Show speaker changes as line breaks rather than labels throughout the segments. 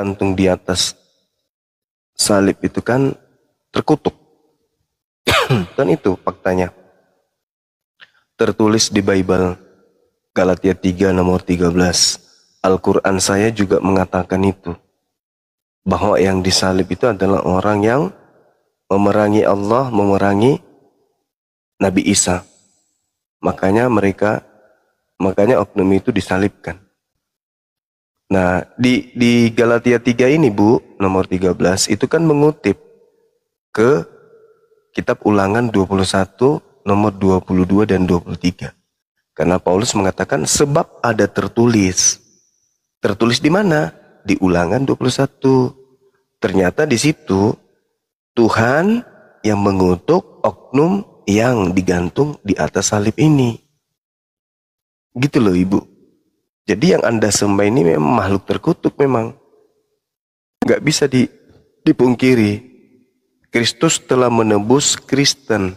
tergantung di atas salib itu kan terkutuk. Kan itu faktanya. Tertulis di Bible Galatia 3 nomor 13. Al-Quran saya juga mengatakan itu. Bahwa yang disalib itu adalah orang yang memerangi Allah, memerangi Nabi Isa. Makanya oknum itu disalibkan. Nah, di Galatia 3 ini Bu, nomor 13, itu kan mengutip ke kitab Ulangan 21, nomor 22 dan 23. Karena Paulus mengatakan sebab ada tertulis. Tertulis di mana? Di Ulangan 21. Ternyata di situ Tuhan yang mengutuk oknum yang digantung di atas salib ini. Gitu loh Ibu. Jadi yang Anda sembah ini memang makhluk terkutuk memang. Nggak bisa dipungkiri. Kristus telah menebus Kristen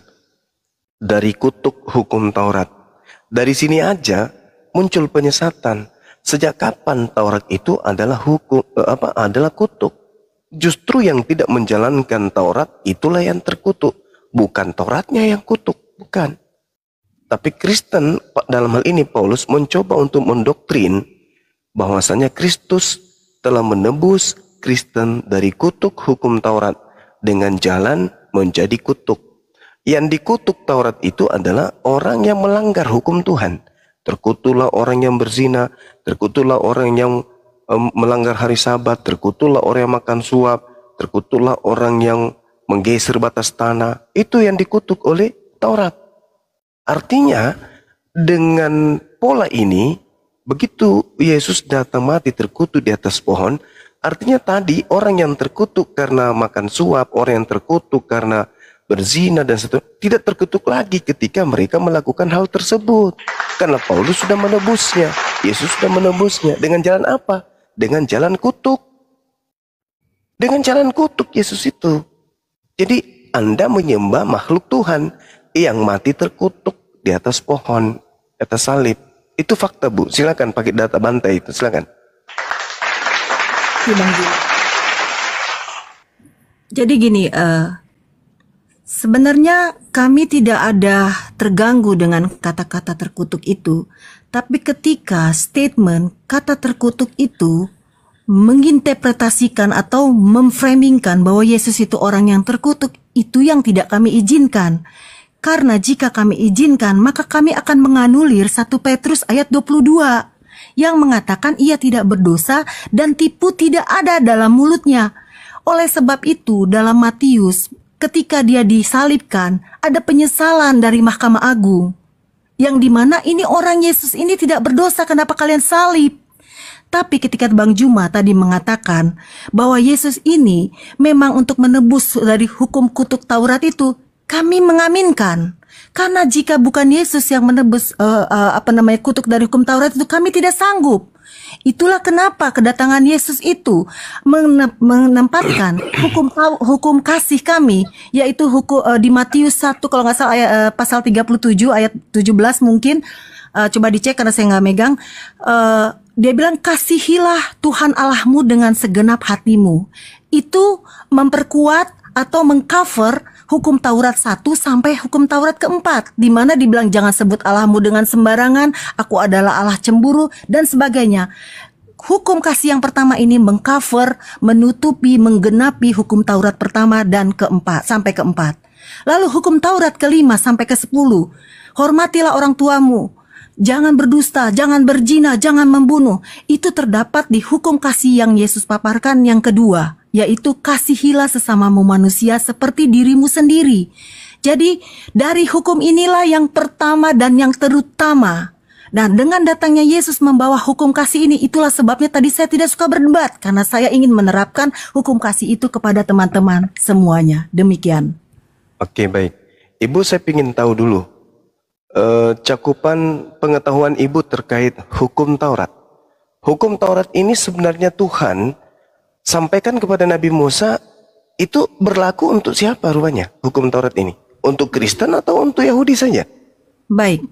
dari kutuk hukum Taurat. Dari sini aja muncul penyesatan. Sejak kapan Taurat itu adalah adalah kutuk? Justru yang tidak menjalankan Taurat itulah yang terkutuk. Bukan Tauratnya yang kutuk, bukan. Tapi Kristen dalam hal ini Paulus mencoba untuk mendoktrin bahwasanya Kristus telah menebus Kristen dari kutuk hukum Taurat dengan jalan menjadi kutuk. Yang dikutuk Taurat itu adalah orang yang melanggar hukum Tuhan. Terkutuklah orang yang berzina, terkutuklah orang yang melanggar hari Sabat, terkutuklah orang yang makan suap, terkutuklah orang yang menggeser batas tanah. Itu yang dikutuk oleh Taurat. Artinya dengan pola ini, begitu Yesus datang mati terkutuk di atas pohon, artinya tadi orang yang terkutuk karena makan suap, orang yang terkutuk karena berzina dan seterusnya, tidak terkutuk lagi ketika mereka melakukan hal tersebut. Karena Paulus sudah menebusnya, Yesus sudah menebusnya. Dengan jalan apa? Dengan jalan kutuk. Dengan jalan kutuk Yesus itu. Jadi Anda menyembah makhluk Tuhan yang mati terkutuk di atas pohon, di atas salib. Itu fakta Bu. Silakan pakai data bantai itu, silakan.
Jadi gini, sebenarnya kami tidak ada terganggu dengan kata-kata terkutuk itu. Tapi ketika statement kata terkutuk itu menginterpretasikan atau memframingkan bahwa Yesus itu orang yang terkutuk, itu yang tidak kami izinkan. Karena jika kami izinkan, maka kami akan menganulir 1 Petrus ayat 22 yang mengatakan ia tidak berdosa dan tipu tidak ada dalam mulutnya. Oleh sebab itu, dalam Matius, ketika dia disalibkan, ada penyesalan dari Mahkamah Agung. Yang dimana ini orang Yesus ini tidak berdosa, kenapa kalian salib? Tapi ketika Bang Juma tadi mengatakan bahwa Yesus ini memang untuk menebus dari hukum kutuk Taurat itu, kami mengaminkan. Karena jika bukan Yesus yang menebus kutuk dari hukum Taurat itu, kami tidak sanggup. Itulah kenapa kedatangan Yesus itu menempatkan hukum kasih kami, yaitu hukum di Matius 1 kalau nggak salah pasal 37 ayat 17 mungkin. Coba dicek karena saya nggak megang. Dia bilang kasihilah Tuhan Allahmu dengan segenap hatimu. Itu memperkuat atau mengcover hukum Taurat 1 sampai hukum Taurat ke-4, di mana dibilang jangan sebut Allahmu dengan sembarangan, aku adalah Allah cemburu dan sebagainya. Hukum kasih yang pertama ini mengcover, menutupi, menggenapi hukum Taurat pertama dan keempat sampai keempat. Lalu hukum Taurat ke-5 sampai ke-10, hormatilah orang tuamu, jangan berdusta, jangan berzina, jangan membunuh. Itu terdapat di hukum kasih yang Yesus paparkan yang kedua, yaitu kasihilah sesamamu manusia seperti dirimu sendiri. Jadi dari hukum inilah yang pertama dan yang terutama. Dan dengan datangnya Yesus membawa hukum kasih ini, itulah sebabnya tadi saya tidak suka berdebat, karena saya ingin menerapkan hukum kasih itu kepada teman-teman semuanya. Demikian.
Oke, baik. Ibu, saya ingin tahu dulu cakupan pengetahuan Ibu terkait hukum Taurat. Hukum Taurat ini sebenarnya Tuhan sampaikan kepada Nabi Musa, itu berlaku untuk siapa rupanya hukum Taurat ini? Untuk Kristen atau untuk Yahudi saja?
Baik.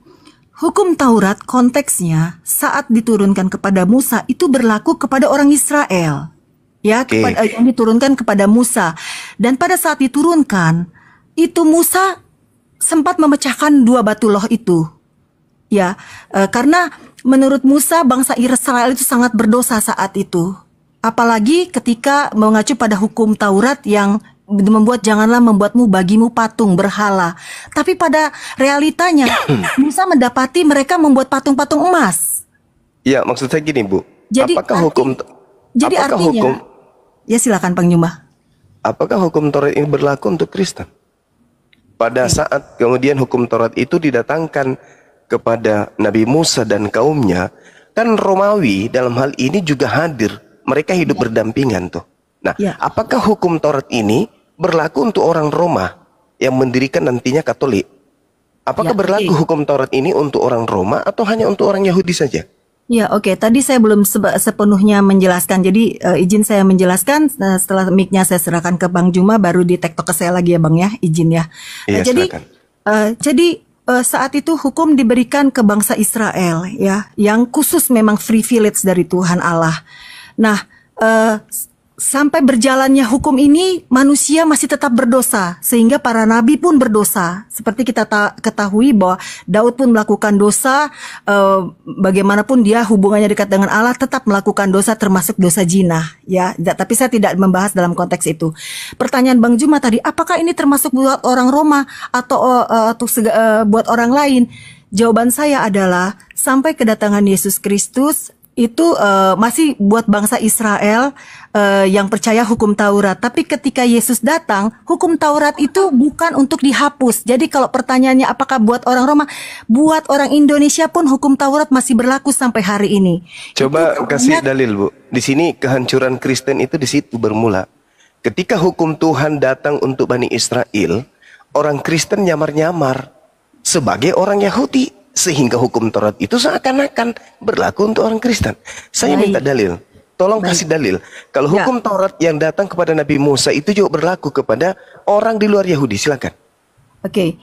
Hukum Taurat konteksnya saat diturunkan kepada Musa itu berlaku kepada orang Israel. ya,
Oke.
yang diturunkan kepada Musa. Dan pada saat diturunkan, itu Musa sempat memecahkan dua batu loh itu. Ya, karena menurut Musa bangsa Israel itu sangat berdosa saat itu. Apalagi ketika mengacu pada hukum Taurat yang membuat janganlah membuatmu bagimu patung berhala. Tapi pada realitanya Musa mendapati mereka membuat patung-patung emas.
Ya, maksud saya gini, Bu.
Jadi
Apakah hukum
artinya,
hukum
ya silakan Bang Juma.
apakah hukum Taurat ini berlaku untuk Kristen? Pada saat kemudian hukum Taurat itu didatangkan kepada Nabi Musa dan kaumnya, kan Romawi dalam hal ini juga hadir. Mereka hidup berdampingan tuh. Nah,
Ya.
apakah hukum Taurat ini berlaku untuk orang Roma yang mendirikan nantinya Katolik? Apakah
Ya,
berlaku
oke.
hukum Taurat ini untuk orang Roma atau hanya untuk orang Yahudi saja?
Ya, oke. Tadi saya belum sepenuhnya menjelaskan. Jadi izin saya menjelaskan setelah mic-nya saya serahkan ke Bang Juma, baru di tektok ke saya lagi ya Bang ya. Izin ya.
Iya,
Jadi
silakan.
saat itu hukum diberikan ke bangsa Israel ya, yang khusus memang privilege dari Tuhan Allah. Nah, sampai berjalannya hukum ini, manusia masih tetap berdosa, sehingga para nabi pun berdosa. Seperti kita ketahui bahwa Daud pun melakukan dosa, bagaimanapun dia hubungannya dekat dengan Allah, tetap melakukan dosa, termasuk dosa zina. Ya, tapi saya tidak membahas dalam konteks itu. Pertanyaan Bang Juma tadi, apakah ini termasuk buat orang Roma atau buat orang lain? Jawaban saya adalah sampai kedatangan Yesus Kristus itu masih buat bangsa Israel yang percaya hukum Taurat. Tapi ketika Yesus datang, hukum Taurat itu bukan untuk dihapus. Jadi kalau pertanyaannya apakah buat orang Roma, buat orang Indonesia pun hukum Taurat masih berlaku sampai hari ini.
Coba
Itu
kasih
banyak-
dalil, Bu. Di sini kehancuran Kristen itu di situ bermula. Ketika hukum Tuhan datang untuk Bani Israel, orang Kristen nyamar-nyamar sebagai orang Yahudi, sehingga hukum Taurat itu seakan-akan berlaku untuk orang Kristen. Saya
Baik.
minta dalil. Tolong kasih dalil. Kalau
Ya.
hukum Taurat yang datang kepada Nabi Musa itu juga berlaku kepada orang di luar Yahudi. Silakan.
Oke.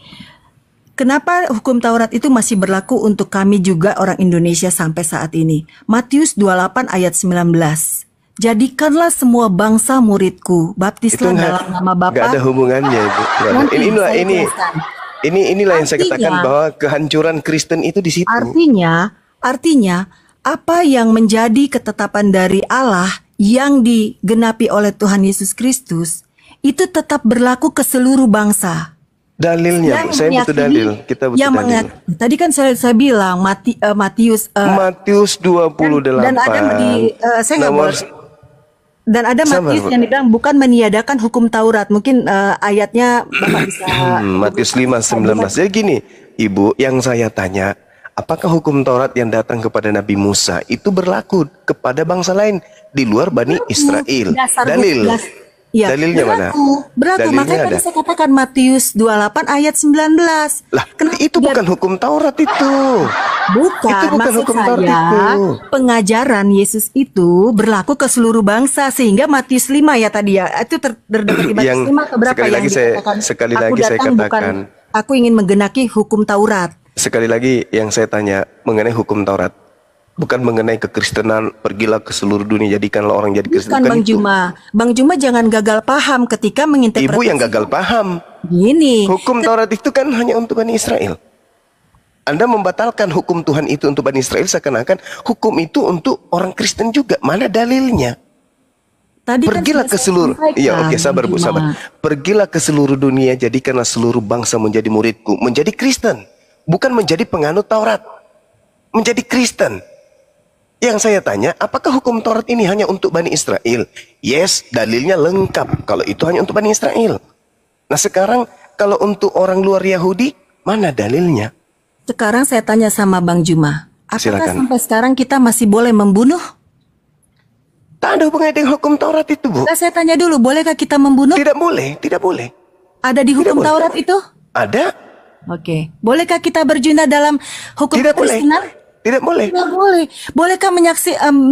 Kenapa hukum Taurat itu masih berlaku untuk kami juga orang Indonesia sampai saat ini? Matius 28 ayat 19. Jadikanlah semua bangsa muridku, baptislah dalam nama
nggak
Bapa.
ada hubungannya, Ibu. Nggak ada.
Nanti
Inilah
saya
ini.
jelaskan.
Inilah yang saya
Artinya-
katakan bahwa kehancuran Kristen itu di situ.
Artinya apa yang menjadi ketetapan dari Allah yang digenapi oleh Tuhan Yesus Kristus itu tetap berlaku ke seluruh bangsa.
Dalilnya, Bu. Saya butuh
meyakini-
dalil. Kita butuh
yang
dalil.
Tadi kan saya bilang Matius
Matius 28.
dan ada saya nggak
nomor
boleh. Dan ada
Sama,
Matius
Bu.
yang dibilang bukan meniadakan hukum Taurat. Mungkin ayatnya Bapak bisa
Matius 5:19. Jadi gini, Ibu, yang saya tanya, apakah hukum Taurat yang datang kepada Nabi Musa itu berlaku kepada bangsa lain di luar Bani Israel? Dalil.
Ya,
Dalilnya mana?
Berlaku.
Dalilnya
Makanya tadi
ada.
saya katakan Matius 28 ayat 19.
Lah,
Kenapa
itu
dia-
bukan hukum Taurat itu.
Bukan,
Itu bukan
maksud
hukum Taurat
saya
itu.
pengajaran Yesus itu berlaku ke seluruh bangsa, sehingga Matius 5 ya tadi ya, itu terdapat di Matius
Yang
5 keberapa
sekali
yang
lagi
dikatakan,
sekali
aku
lagi saya
datang bukan,
katakan.
aku ingin menggenapi hukum Taurat.
Sekali lagi yang saya tanya mengenai hukum Taurat. Bukan mengenai kekristenan, pergilah ke seluruh dunia, jadikanlah orang jadi Kristen.
Bukan Bang
itu.
Juma. Bang Juma jangan gagal paham ketika menginterpretasi.
Ibu yang gagal paham.
Gini.
Hukum Taurat itu kan hanya untuk Bani Israel. Anda membatalkan hukum Tuhan itu untuk Bani Israel, seakan-akan hukum itu untuk orang Kristen juga. Mana dalilnya?
Tadi kan
Pergilah
sudah
ke
saya
seluruh.
sampaikan,
Iya, oke, sabar
Bang
Bu,
Juma.
sabar. Pergilah ke seluruh dunia, jadikanlah seluruh bangsa menjadi muridku, menjadi Kristen, bukan menjadi penganut Taurat. Menjadi Kristen. Yang saya tanya, apakah hukum Taurat ini hanya untuk Bani Israel? Yes, dalilnya lengkap kalau itu hanya untuk Bani Israel. Nah sekarang kalau untuk orang luar Yahudi, mana dalilnya?
Sekarang saya tanya sama Bang Juma. Apakah
Silakan.
sampai sekarang kita masih boleh membunuh?
Tak ada hubungannya dengan hukum Taurat itu, Bu.
Nah, saya tanya dulu, bolehkah kita membunuh?
Tidak boleh, tidak boleh.
Ada di hukum
boleh.
Taurat itu?
Ada?
Oke. Bolehkah kita berjina dalam hukum
Tidak boleh.
kekristenan?
Tidak boleh.
Tidak boleh. Bolehkah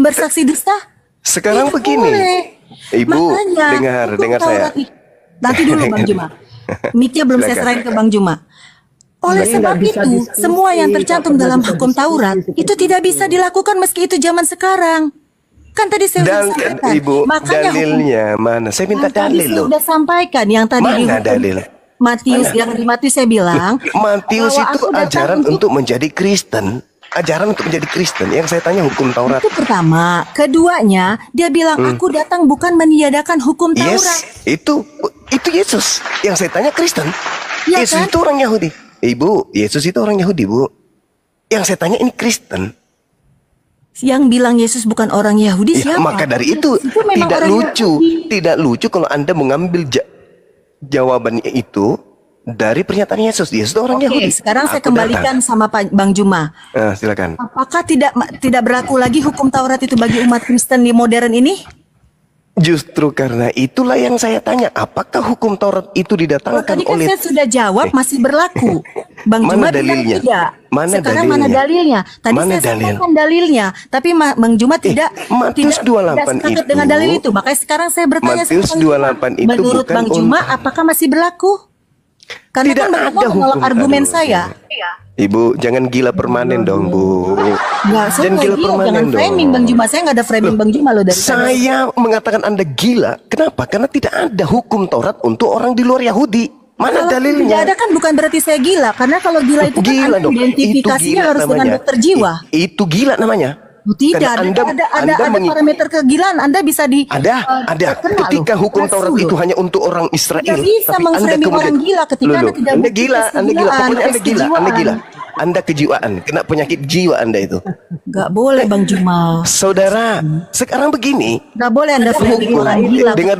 bersaksi dusta?
Sekarang
Tidak
begini.
boleh.
Ibu,
Makanya, hukum
dengar saya.
Taurat nanti dulu Bang Juma. Mic-nya belum saya
Silakan.
serahin ke Bang Juma. Oleh
Jadi
sebab
nggak bisa
itu,
diskusi,
semua yang tercantum
tak pernah
dalam
bisa
hukum
diskusi
Taurat
seperti
itu tidak bisa dilakukan meski itu zaman sekarang. Kan tadi saya sudah sampaikan.
Ibu,
Makanya
dalilnya mana? Saya minta
kan tadi
dalil
saya
loh.
sudah sampaikan yang tadi
Mana
dihukum
dalil?
Matius, yang di Matius saya bilang
Matius
bahwa
itu
aku datang
ajaran untuk menjadi Kristen. Ajaran untuk menjadi Kristen. Yang saya tanya hukum Taurat.
itu pertama. Keduanya, dia bilang aku datang bukan meniadakan hukum Taurat.
Yes, itu Yesus. Yang saya tanya Kristen.
Iya
Yesus
kan?
itu orang Yahudi. Ibu, Yesus itu orang Yahudi, Bu. Yang saya tanya ini Kristen.
Yang bilang Yesus bukan orang Yahudi
Ya,
siapa?
maka dari itu
memang
tidak
orang
lucu,
Yahudi.
tidak lucu kalau Anda mengambil jawabannya itu dari pernyataan Yesus. Yesus itu orang
Oke,
Yahudi.
sekarang saya
Aku
kembalikan sama Bang Juma.
Silakan.
Apakah tidak berlaku lagi hukum Taurat itu bagi umat Kristen di modern ini?
Justru karena itulah yang saya tanya, apakah hukum Taurat itu
Tadi
didatangkan
kan
oleh
saya sudah jawab masih berlaku. Bang
Mana
Juma bilang
dalilnya?
tidak.
Mana
Sekarang
dalilnya?
mana dalilnya? Tadi
Mana
saya
dalil?
sampaikan dalilnya, tapi Bang Juma tidak
Matius 28
sepakat
itu-
dengan dalil itu. Makanya sekarang saya bertanya
Matius
sama Bang Juma.
28 itu
Menurut
bukan
Bang Juma,
untuk-
apakah masih berlaku? Karena
Tidak
kan Bang Juma
ada
menolak
hukum.
argumen
Aduh,
saya.
Ibu, jangan gila permanen dong, Bu.
Enggak, saya
Jangan
nggak
gila
gila,
permanen
jangan
dong.
framing Bang Juma. Saya nggak ada framing Bang Juma loh dari tadi.
Saya mengatakan Anda gila. Kenapa? Karena tidak ada hukum Taurat untuk orang di luar Yahudi. Mana
Kalau
dalilnya?
tidak ada kan bukan berarti saya gila. Karena kalau gila itu kan
Gila
Anda
dong. Itu
identifikasinya
gila
harus dengan
namanya.
dokter jiwa.
Itu gila namanya.
Oh, tidak,
Karena
ada parameter kegilaan. Anda bisa
ada.
terkena
Ketika
loh.
hukum Taurat
Rasul
itu
loh.
hanya untuk orang Israel,
Tidak bisa
tapi Anda
memframing
kemudian
orang gila ketika Anda tidak
Anda
bukti
gila,
tes
Anda gila.
kegilaan,
Pokoknya Anda
tes
gila, Anda
kejiwaan.
gila. Anda kejiwaan, kena penyakit jiwa Anda itu.
Nggak boleh Bang Juma.
Saudara, sekarang begini.
Nggak boleh Anda framing orang gila.
Dengar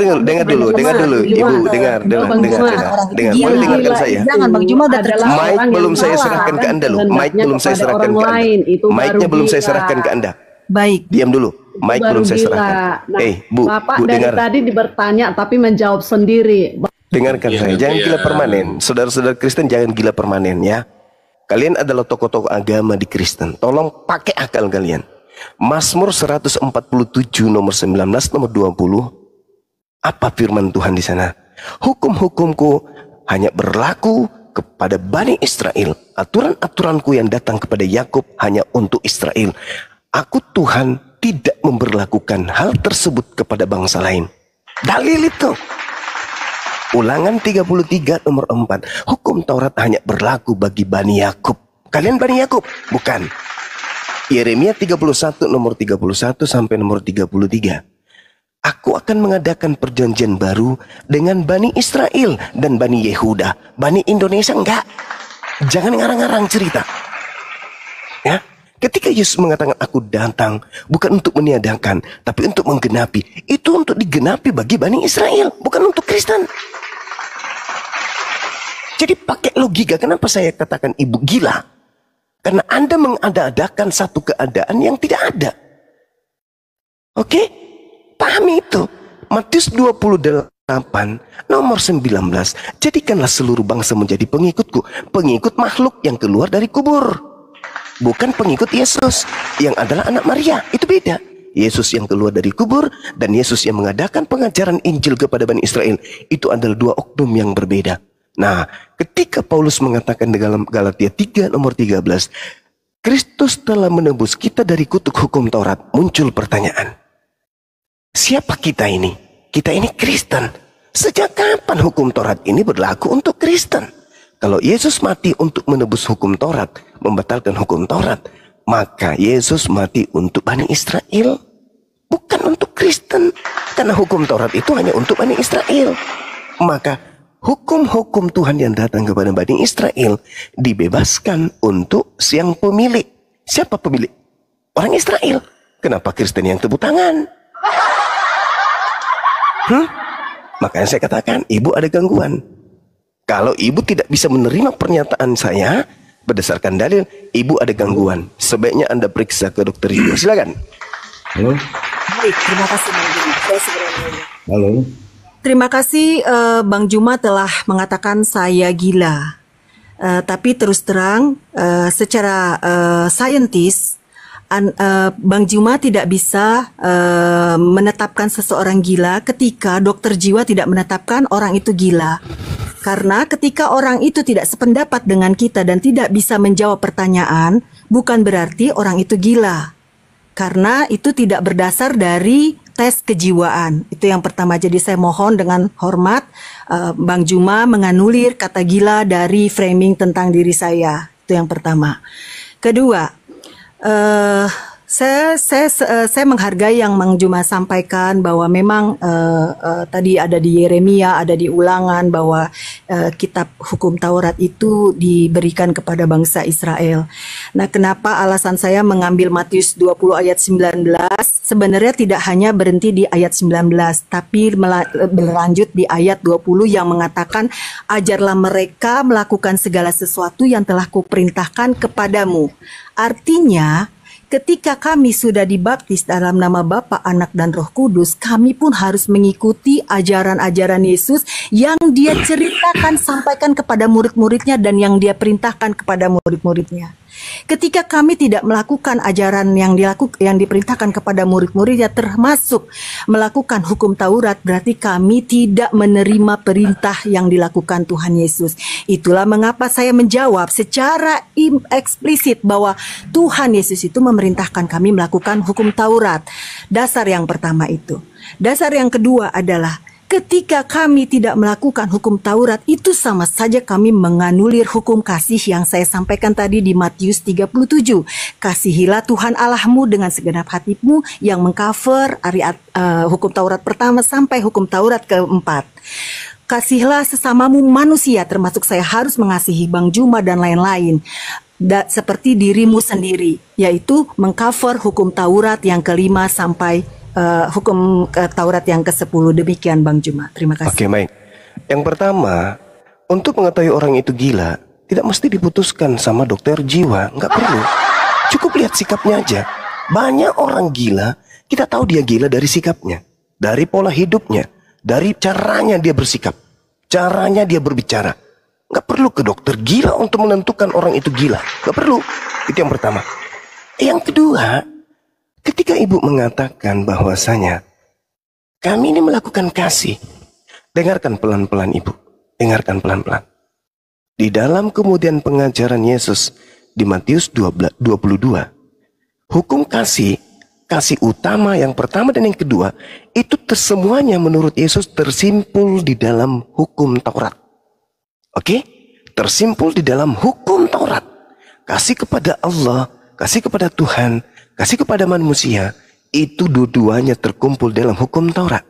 dulu, Ibu, dengar. Boleh dengarkan saya.
Jangan Bang Juma udah
adalah
tercela.
Mic
orang
belum
yang
saya
salah
serahkan ke
dan
Anda loh. Mic
kehendaknya
belum saya
kepada
serahkan
orang
ke Anda.
lain. Itu baru
Mic-nya belum saya
gila.
serahkan ke Anda.
Baik.
Diam dulu. Mic
Baru
belum saya
gila.
serahkan.
Nah,
Bu,
Bapak
Bu
dari
dengar.
tadi bertanya tapi menjawab sendiri.
Dengarkan
Iya,
saya, jangan
iya.
gila permanen. Saudara-saudara Kristen jangan gila permanen ya. Kalian adalah tokoh-tokoh agama di Kristen. Tolong pakai akal kalian. Mazmur 147 nomor 19 nomor 20. Apa firman Tuhan di sana? Hukum-hukumku hanya berlaku kepada Bani Israel. Aturan-aturanku yang datang kepada Yakub hanya untuk Israel. Aku Tuhan tidak memberlakukan hal tersebut kepada bangsa lain. Dalil itu. Ulangan 33 nomor 4. Hukum Taurat hanya berlaku bagi Bani Yakub. Kalian Bani Yakub? Bukan. Yeremia 31 nomor 31 sampai nomor 33. Aku akan mengadakan perjanjian baru dengan Bani Israel dan Bani Yehuda. Bani Indonesia enggak. Jangan ngarang-ngarang cerita. Ya. Ketika Yesus mengatakan aku datang bukan untuk meniadakan tapi untuk menggenapi. Itu untuk digenapi bagi Bani Israel, bukan untuk Kristen. Jadi pakai logika. Kenapa saya katakan ibu gila? Karena Anda mengada-adakan satu keadaan yang tidak ada. Oke? Pahami itu. Matius 28 nomor 19. Jadikanlah seluruh bangsa menjadi pengikutku. Pengikut makhluk yang keluar dari kubur. Bukan pengikut Yesus yang adalah anak Maria. Itu beda. Yesus yang keluar dari kubur dan Yesus yang mengadakan pengajaran Injil kepada Bani Israel. Itu adalah dua oknum yang berbeda. Nah, ketika Paulus mengatakan di dalam Galatia 3 nomor 13, Kristus telah menebus kita dari kutuk hukum Taurat, muncul pertanyaan. Siapa kita ini? Kita ini Kristen. Sejak kapan hukum Taurat ini berlaku untuk Kristen? Kalau Yesus mati untuk menebus hukum Taurat, membatalkan hukum Taurat, maka Yesus mati untuk Bani Israel, bukan untuk Kristen. Karena hukum Taurat itu hanya untuk Bani Israel. Maka hukum-hukum Tuhan yang datang kepada Bani Israel dibebaskan untuk siang pemilik. Siapa pemilik? Orang Israel. Kenapa Kristen yang tepuk tangan? Makanya saya katakan, ibu ada gangguan. Kalau ibu tidak bisa menerima pernyataan saya berdasarkan dalil, ibu ada gangguan. Sebaiknya Anda periksa ke dokter jiwa. Silakan.
Halo,
Baik, terima kasih Bang Juma. Saya segera menanya.
halo.
Terima kasih Bang Juma telah mengatakan saya gila. Tapi terus terang secara saintis Bang Juma tidak bisa menetapkan seseorang gila ketika dokter jiwa tidak menetapkan orang itu gila. Karena ketika orang itu tidak sependapat dengan kita dan tidak bisa menjawab pertanyaan, bukan berarti orang itu gila. karena itu tidak berdasar dari tes kejiwaan. Itu yang pertama. Jadi saya mohon dengan hormat Bang Juma menganulir kata gila dari framing tentang diri saya. Itu yang pertama. Kedua, saya menghargai yang Bang Juma sampaikan bahwa memang tadi ada di Yeremia, ada di Ulangan bahwa kitab hukum Taurat itu diberikan kepada bangsa Israel. Nah, kenapa alasan saya mengambil Matius 20 ayat 19? Sebenarnya tidak hanya berhenti di ayat 19, tapi berlanjut di ayat 20 yang mengatakan, ajarlah mereka melakukan segala sesuatu yang telah kuperintahkan kepadamu. Artinya, ketika kami sudah dibaptis dalam nama Bapa, Anak, dan Roh Kudus, kami pun harus mengikuti ajaran-ajaran Yesus yang dia ceritakan, sampaikan kepada murid-muridnya dan yang dia perintahkan kepada murid-muridnya. Ketika kami tidak melakukan ajaran yang diperintahkan kepada murid-muridnya, termasuk melakukan hukum Taurat, berarti kami tidak menerima perintah yang dilakukan Tuhan Yesus. Itulah mengapa saya menjawab secara eksplisit bahwa Tuhan Yesus itu memerintahkan kami melakukan hukum Taurat. Dasar yang pertama itu. Dasar yang kedua adalah ketika kami tidak melakukan hukum Taurat, itu sama saja kami menganulir hukum kasih yang saya sampaikan tadi di Matius 37. Kasihilah Tuhan Allahmu dengan segenap hatimu, yang mengcover hukum Taurat pertama sampai hukum Taurat keempat. Kasihlah sesamamu manusia, termasuk saya harus mengasihi Bang Juma dan lain-lain, seperti dirimu sendiri, yaitu mengcover hukum Taurat yang kelima sampai hukum Taurat yang ke-10. Demikian Bang Juma. Terima kasih.
Oke, baik. Yang pertama, untuk mengetahui orang itu gila, tidak mesti diputuskan sama dokter jiwa. Nggak perlu. Cukup lihat sikapnya aja. Banyak orang gila, kita tahu dia gila dari sikapnya, dari pola hidupnya, dari caranya dia bersikap, caranya dia berbicara. Nggak perlu ke dokter gila untuk menentukan orang itu gila. Nggak perlu. Itu yang pertama. Yang kedua, ketika ibu mengatakan bahwasanya kami ini melakukan kasih, dengarkan pelan-pelan ibu, dengarkan pelan-pelan. Di dalam kemudian pengajaran Yesus di Matius 22, hukum kasih utama yang pertama dan yang kedua, itu semuanya menurut Yesus tersimpul di dalam hukum Taurat. Oke? Tersimpul di dalam hukum Taurat. Kasih kepada Allah, kasih kepada Tuhan, kasih kepada manusia, itu dua-duanya terkumpul dalam hukum Taurat.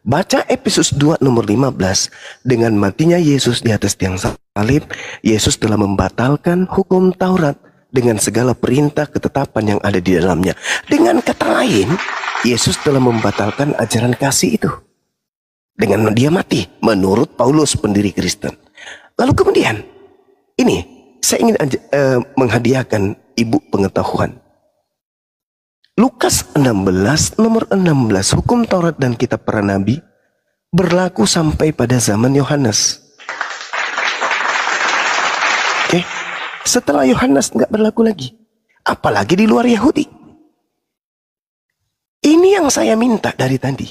Baca Efesus 2 nomor 15. Dengan matinya Yesus di atas tiang salib, Yesus telah membatalkan hukum Taurat dengan segala perintah ketetapan yang ada di dalamnya. Dengan kata lain, Yesus telah membatalkan ajaran kasih itu dengan dia mati, menurut Paulus pendiri Kristen. Lalu kemudian, ini saya ingin menghadiahkan ibu pengetahuan. Lukas 16 nomor 16, hukum Taurat dan kitab para nabi berlaku sampai pada zaman Yohanes. Oke, setelah Yohanes nggak berlaku lagi, apalagi di luar Yahudi. Ini yang saya minta dari tadi.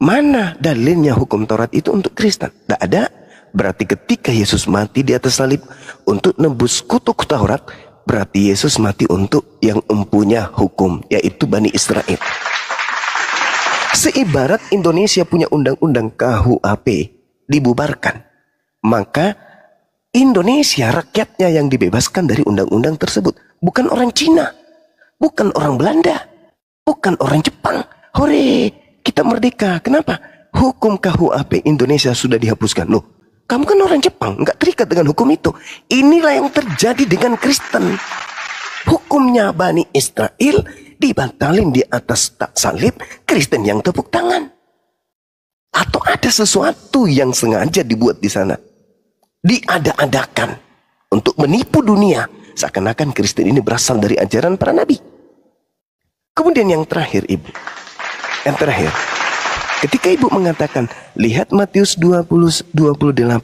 Mana dalilnya hukum Taurat itu untuk Kristen? Tidak ada. Berarti ketika Yesus mati di atas salib untuk nebus kutuk Taurat, berarti Yesus mati untuk yang empunya hukum, yaitu Bani Israel. Seibarat Indonesia punya undang-undang KUHP dibubarkan, maka Indonesia rakyatnya yang dibebaskan dari undang-undang tersebut. Bukan orang Cina, bukan orang Belanda, bukan orang Jepang. Hore, kita merdeka. Kenapa? Hukum KUHP Indonesia sudah dihapuskan. Loh, kamu kan orang Jepang, nggak terikat dengan hukum itu. Inilah yang terjadi dengan Kristen. Hukumnya Bani Israel dibatalin di atas salib, Kristen yang tepuk tangan. Atau ada sesuatu yang sengaja dibuat di sana, diada-adakan untuk menipu dunia, seakan-akan Kristen ini berasal dari ajaran para nabi. Kemudian yang terakhir, ibu, yang terakhir, ketika ibu mengatakan, lihat Matius 28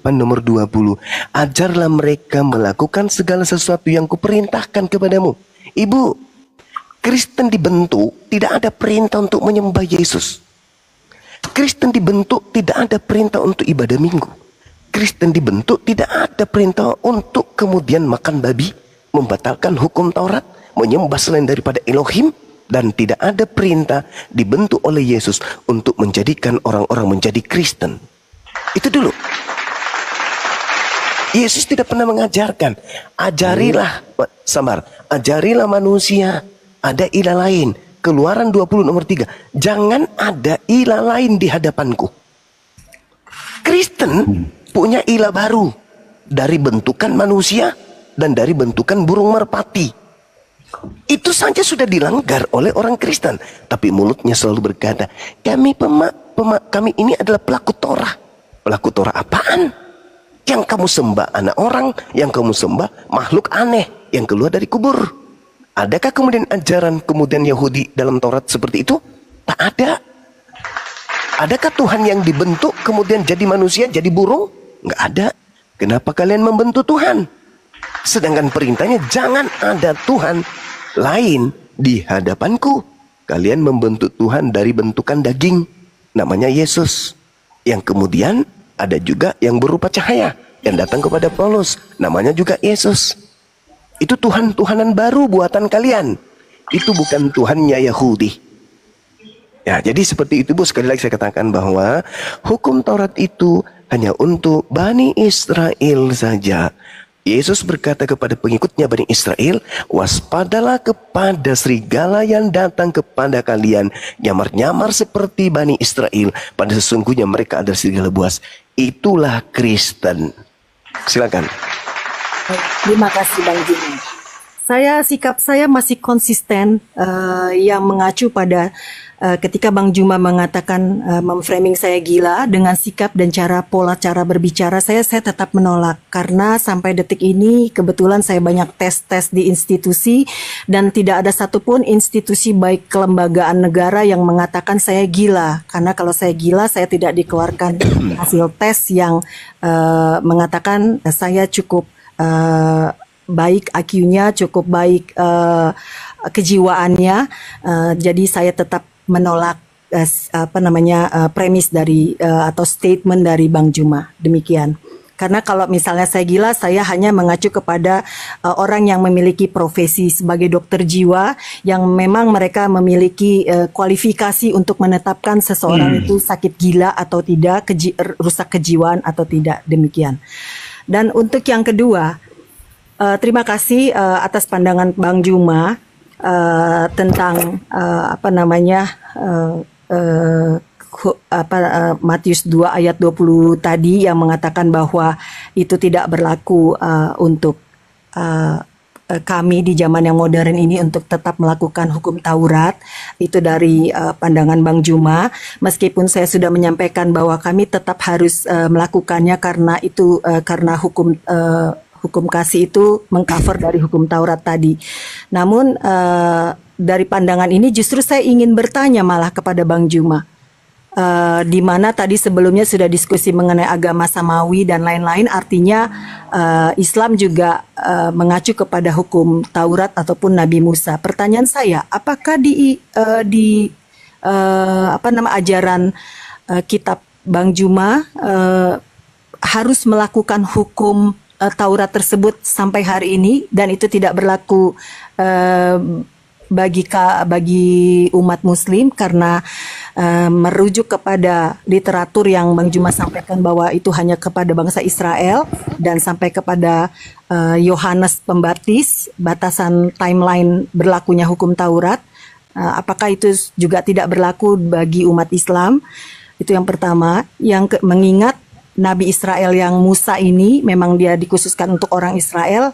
nomor 20, ajarlah mereka melakukan segala sesuatu yang kuperintahkan kepadamu. Ibu, Kristen dibentuk tidak ada perintah untuk menyembah Yesus. Kristen dibentuk tidak ada perintah untuk ibadah minggu. Kristen dibentuk tidak ada perintah untuk kemudian makan babi, membatalkan hukum Taurat, menyembah selain daripada Elohim. dan tidak ada perintah dibentuk oleh Yesus untuk menjadikan orang-orang menjadi Kristen. Itu dulu. Yesus tidak pernah mengajarkan, ajarilah manusia ada ilah lain. Keluaran 20 nomor 3, jangan ada ilah lain di hadapanku. Kristen punya ilah baru dari bentukan manusia dan dari bentukan burung merpati. Itu saja sudah dilanggar oleh orang Kristen, tapi mulutnya selalu berkata, kami ini adalah pelaku Torah. Pelaku Torah apaan? Yang kamu sembah anak orang, yang kamu sembah makhluk aneh yang keluar dari kubur. Adakah kemudian ajaran kemudian Yahudi dalam Taurat seperti itu? Tak ada. Adakah Tuhan yang dibentuk kemudian jadi manusia, jadi burung? Nggak ada. Kenapa kalian membentuk Tuhan? Sedangkan perintahnya jangan ada Tuhan lain di hadapanku. Kalian membentuk Tuhan dari bentukan daging, namanya Yesus. Yang kemudian ada juga yang berupa cahaya yang datang kepada Paulus, namanya juga Yesus. Itu Tuhan-Tuhanan baru buatan kalian. Itu bukan Tuhannya Yahudi. Ya, jadi seperti itu Bu, sekali lagi saya katakan bahwa hukum Taurat itu hanya untuk Bani Israel saja. Yesus berkata kepada pengikutnya Bani Israel, waspadalah kepada serigala yang datang kepada kalian, nyamar-nyamar seperti Bani Israel, pada sesungguhnya mereka adalah serigala buas. Itulah Kristen. Silakan.
Terima kasih Bang Jimmy. Sikap saya masih konsisten yang mengacu pada ketika Bang Juma mengatakan memframing saya gila dengan sikap dan pola cara berbicara saya tetap menolak karena sampai detik ini kebetulan saya banyak tes di institusi dan tidak ada satupun institusi baik kelembagaan negara yang mengatakan saya gila, karena kalau saya gila saya tidak dikeluarkan hasil tes yang mengatakan saya cukup baik IQ-nya, cukup baik kejiwaannya, jadi saya tetap menolak premis dari atau statement dari Bang Juma. Demikian. Karena kalau misalnya saya gila, saya hanya mengacu kepada orang yang memiliki profesi sebagai dokter jiwa yang memang mereka memiliki kualifikasi untuk menetapkan seseorang itu sakit gila atau tidak, rusak kejiwaan atau tidak, demikian. Dan untuk yang kedua, terima kasih atas pandangan Bang Juma tentang Matius 2 ayat 20 tadi yang mengatakan bahwa itu tidak berlaku untuk kami di zaman yang modern ini untuk tetap melakukan hukum Taurat. Itu dari pandangan Bang Juma, meskipun saya sudah menyampaikan bahwa kami tetap harus melakukannya karena itu karena hukum kasih itu mengcover dari hukum Taurat tadi. Namun dari pandangan ini justru saya ingin bertanya malah kepada Bang Juma, di mana tadi sebelumnya sudah diskusi mengenai agama samawi dan lain-lain, artinya Islam juga mengacu kepada hukum Taurat ataupun Nabi Musa. Pertanyaan saya, apakah ajaran kitab Bang Juma harus melakukan hukum Taurat tersebut sampai hari ini dan itu tidak berlaku bagi umat Muslim karena merujuk kepada literatur yang Bang Juma sampaikan bahwa itu hanya kepada bangsa Israel dan sampai kepada Yohanes Pembaptis, batasan timeline berlakunya hukum Taurat. Apakah itu juga tidak berlaku bagi umat Islam? Itu yang pertama. Mengingat Nabi Israel yang Musa ini memang dia dikhususkan untuk orang Israel,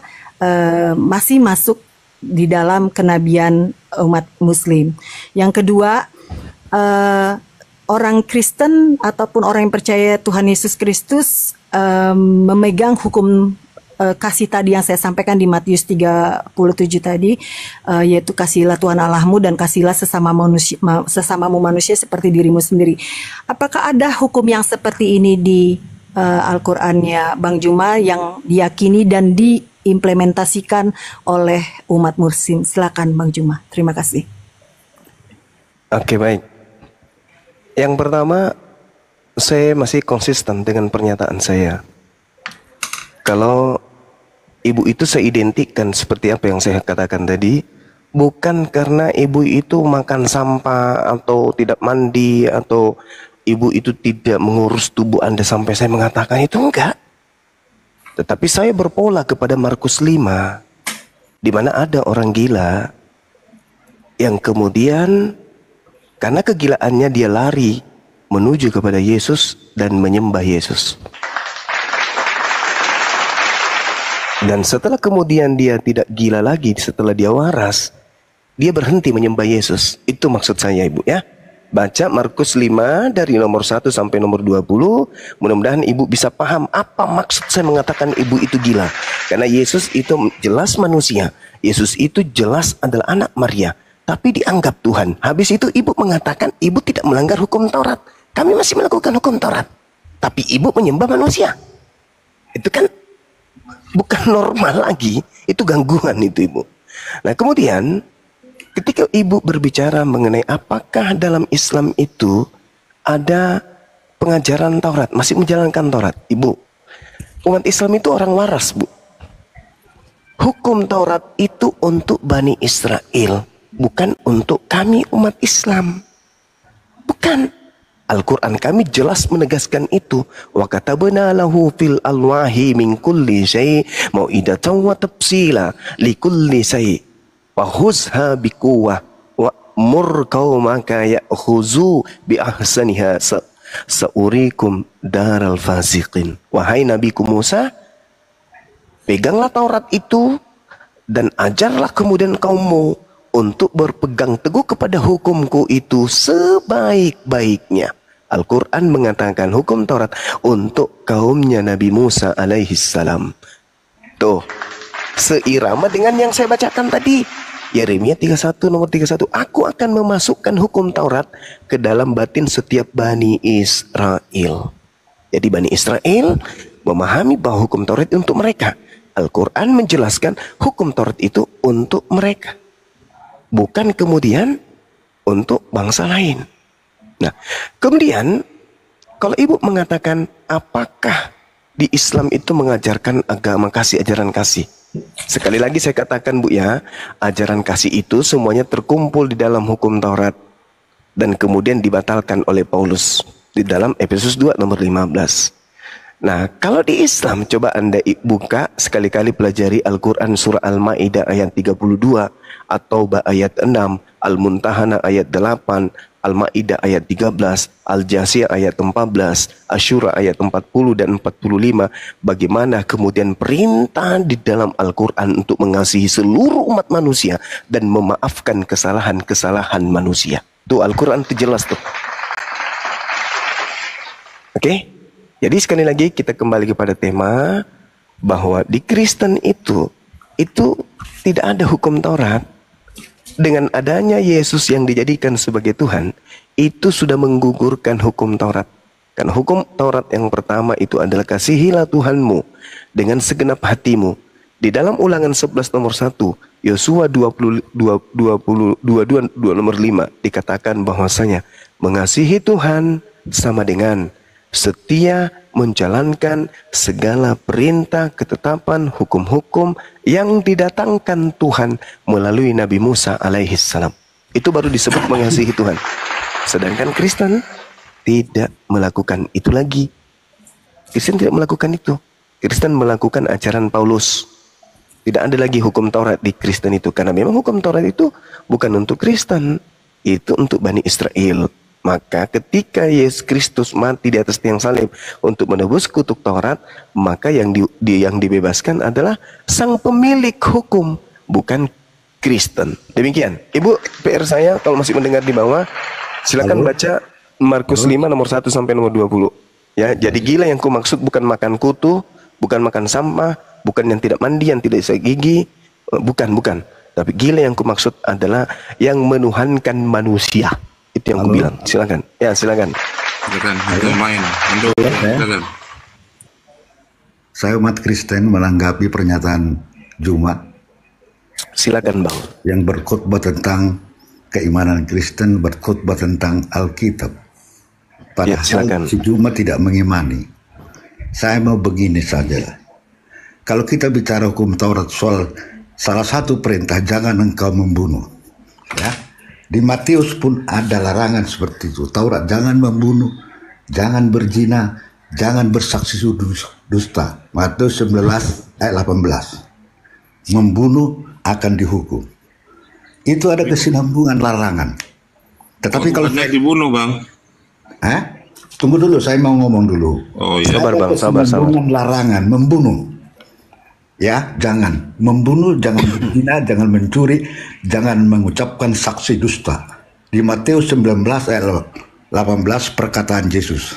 masih masuk di dalam kenabian umat Muslim. Yang kedua, orang Kristen ataupun orang yang percaya Tuhan Yesus Kristus memegang hukum kasih tadi yang saya sampaikan di Matius 37 tadi, yaitu kasihilah Tuhan Allahmu dan kasihilah sesamamu manusia seperti dirimu sendiri. Apakah ada hukum yang seperti ini di Al-Qur'annya Bang Juma yang diyakini dan diimplementasikan oleh umat Muslim? Silakan Bang Juma. Terima kasih.
Oke, baik. Yang pertama, saya masih konsisten dengan pernyataan saya. Kalau ibu itu saya identikkan seperti apa yang saya katakan tadi, Bukan karena ibu itu makan sampah atau tidak mandi atau ibu itu tidak mengurus tubuh Anda sampai saya mengatakan itu, enggak. Tetapi saya berpola kepada Markus 5, di mana ada orang gila yang kemudian karena kegilaannya dia lari menuju kepada Yesus dan menyembah Yesus. Dan setelah kemudian dia tidak gila lagi, setelah dia waras, dia berhenti menyembah Yesus. Itu maksud saya, Ibu, ya. Baca Markus 5 dari nomor 1 sampai nomor 20. Mudah-mudahan Ibu bisa paham apa maksud saya mengatakan ibu itu gila. Karena Yesus itu jelas manusia. Yesus itu jelas adalah anak Maria, tapi dianggap Tuhan. Habis itu Ibu mengatakan Ibu tidak melanggar hukum Taurat. Kami masih melakukan hukum Taurat, tapi Ibu menyembah manusia. Itu kan bukan normal lagi, itu gangguan itu, Ibu. Nah, kemudian ketika Ibu berbicara mengenai apakah dalam Islam itu ada pengajaran Taurat, masih menjalankan Taurat, Ibu, umat Islam itu orang waras, Bu. Hukum Taurat itu untuk Bani Israel, bukan untuk kami umat Islam. Bukan. Al-Quran kami jelas menegaskan itu. Wa katabna lahu fil alwahi min kulli syai' mau'idatan wa tafsila li kulli syai' fahuzha biquwwah wa mur qaumaka ya'khuzu bi ahsaniha saurikum daral fasiqin. Wahai Nabiku Musa, peganglah Taurat itu dan ajarlah kemudian kaummu untuk berpegang teguh kepada hukumku itu sebaik-baiknya. Al-Quran mengatakan hukum Taurat untuk kaumnya Nabi Musa alaihi salam. Tuh, seirama dengan yang saya bacakan tadi. Yeremia 31 nomor 31. Aku akan memasukkan hukum Taurat ke dalam batin setiap Bani Israel. Jadi Bani Israel memahami bahwa hukum Taurat itu untuk mereka. Al-Quran menjelaskan hukum Taurat itu untuk mereka, bukan kemudian untuk bangsa lain. Nah, kemudian kalau Ibu mengatakan apakah di Islam itu mengajarkan agama kasih, ajaran kasih. Sekali lagi saya katakan, Bu, ya, ajaran kasih itu semuanya terkumpul di dalam hukum Taurat dan kemudian dibatalkan oleh Paulus di dalam Efesus 2 nomor 15. Nah, kalau di Islam coba Anda buka sekali-kali pelajari Al-Quran surah Al-Maidah ayat 32, At-Taubah ayat 6, Al-Muntahana ayat 8, Al-Maidah ayat 13, Al-Jasiyah ayat 14, Asyura ayat 40 dan 45. Bagaimana kemudian perintah di dalam Al-Quran untuk mengasihi seluruh umat manusia dan memaafkan kesalahan-kesalahan manusia. Tuh Al-Quran itu jelas tuh. Oke? Jadi sekali lagi kita kembali kepada tema bahwa di Kristen itu tidak ada hukum Taurat. Dengan adanya Yesus yang dijadikan sebagai Tuhan, itu sudah menggugurkan hukum Taurat. Karena hukum Taurat yang pertama itu adalah kasihilah Tuhanmu dengan segenap hatimu. Di dalam Ulangan 11 nomor 1, Yosua 22 nomor 5 dikatakan bahwasanya mengasihi Tuhan sama dengan setia menjalankan segala perintah, ketetapan, hukum-hukum yang didatangkan Tuhan melalui Nabi Musa alaihi salam. Itu baru disebut mengasihi Tuhan. Sedangkan Kristen tidak melakukan itu lagi. Kristen tidak melakukan itu. Kristen melakukan ajaran Paulus. Tidak ada lagi hukum Taurat di Kristen itu. Karena memang hukum Taurat itu bukan untuk Kristen. Itu untuk Bani Israel. Maka ketika Yesus Kristus mati di atas tiang salib untuk menebus kutuk Taurat, maka yang dibebaskan adalah sang pemilik hukum, bukan Kristen. Demikian. Ibu, PR saya kalau masih mendengar di bawah, silakan baca Markus 5 nomor 1 sampai nomor 20. Ya, jadi gila yang kumaksud bukan makan kutu, bukan makan sampah, bukan yang tidak mandi, yang tidak bisa gigi, bukan. Tapi gila yang kumaksud adalah yang menuhankan manusia. Itu yang aku bilang. Silakan. Ya, silakan.
Silakan. Itu main. Silakan.
Saya umat Kristen menanggapi pernyataan Jumat.
Silakan, Bang.
Yang berkhutbah tentang keimanan Kristen, berkhutbah tentang Alkitab. Padahal si Jumat tidak mengimani. Saya mau begini saja. Kalau kita bicara hukum Taurat soal salah satu perintah, jangan engkau membunuh. Ya. Di Matius pun ada larangan seperti itu. Taurat, jangan membunuh, jangan berzina, jangan bersaksi dusta. Matius 19 ayat 18. Membunuh akan dihukum. Itu ada kesinambungan larangan. Tetapi kalau
dibunuh, Bang.
Tunggu dulu, saya mau ngomong dulu.
Oh iya.
Sabar, Bang, sabar.
Larangan membunuh. Ya, jangan membunuh, jangan berzina, jangan mencuri, jangan mengucapkan saksi dusta. Di Matius 19 ayat 18 perkataan Yesus.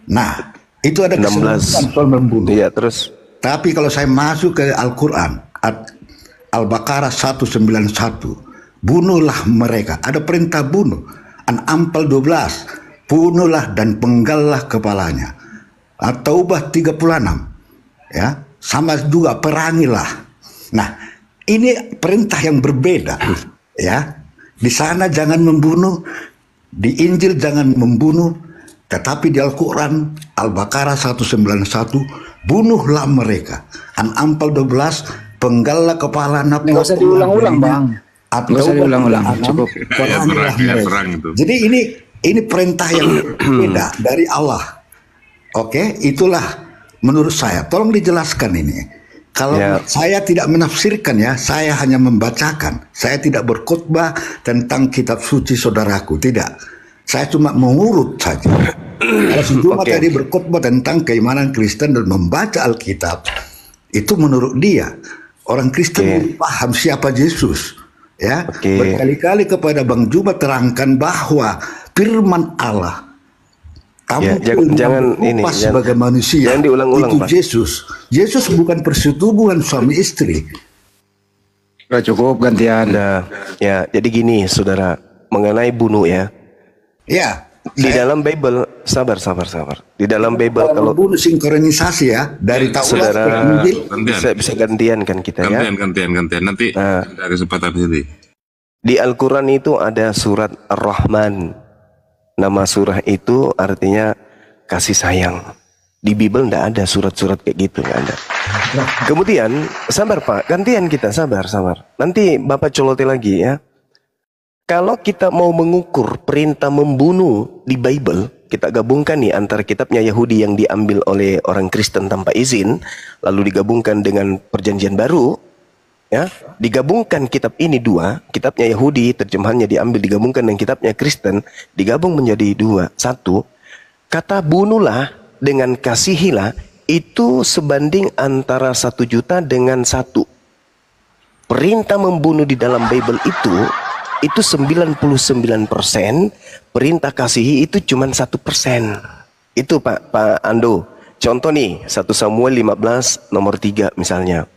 Nah, itu ada kesimpulan soal membunuh.
Iya, terus.
Tapi kalau saya masuk ke Al-Quran, Al-Baqarah 191, bunuhlah mereka. Ada perintah bunuh. An-Anfal 12. Bunuhlah dan penggallah kepalanya. At-Taubah 36. Ya, sama juga perangilah. Nah, ini perintah yang berbeda. Ya, di sana jangan membunuh, di Injil jangan membunuh, tetapi di Al-Quran Al-Baqarah 191 bunuhlah mereka. An-Anfal 12 penggallah kepala nafsu.
Nggak usah diulang-ulang, Bang. Nggak usah diulang-ulang, cukup.
Perang itu.
Jadi ini perintah yang beda dari Allah. Oke, itulah menurut saya. Tolong dijelaskan ini. Kalau saya tidak menafsirkan ya, saya hanya membacakan. Saya tidak berkhotbah tentang kitab suci saudaraku, tidak. Saya cuma mengurut saja. Kalau sejumlah tadi berkhotbah tentang keimanan Kristen dan membaca Alkitab, itu menurut dia orang Kristen paham siapa Yesus. Ya, berkali-kali kepada Bang Juba terangkan bahwa firman Allah
jangan ini
sebagai manusia
jangan diulang-ulang,
itu
Pak.
Yesus bukan persetubuhan suami istri.
Cukup gantian.
Ya, jadi gini saudara, mengenai bunuh ya.
Ya,
di dalam Bible, sabar. Di dalam Bible kalau
bunuh sinkronisasi ya dari Taurat
saudara
ke Injil.
bisa gantian kan kita ya.
Gantian. Nanti ada kesempatan sendiri.
Di Al-Quran itu ada surat Ar-Rahman. Nama surah itu artinya kasih sayang. Di Bible enggak ada surat-surat kayak gitu, enggak ada. Kemudian, sabar Pak, gantian kita, sabar. Nanti Bapak coloti lagi ya. Kalau kita mau mengukur perintah membunuh di Bible, kita gabungkan nih antara kitabnya Yahudi yang diambil oleh orang Kristen tanpa izin, lalu digabungkan dengan Perjanjian Baru, ya, digabungkan kitab ini dua, kitabnya Yahudi terjemahannya diambil digabungkan dengan kitabnya Kristen, digabung menjadi dua. Satu, kata bunuhlah dengan kasihilah itu sebanding antara 1 juta dengan 1. Perintah membunuh di dalam Bible itu 99%, perintah kasihi itu cuma 1%. Itu Pak Ando. Contoh nih 1 Samuel 15 nomor 3 misalnya.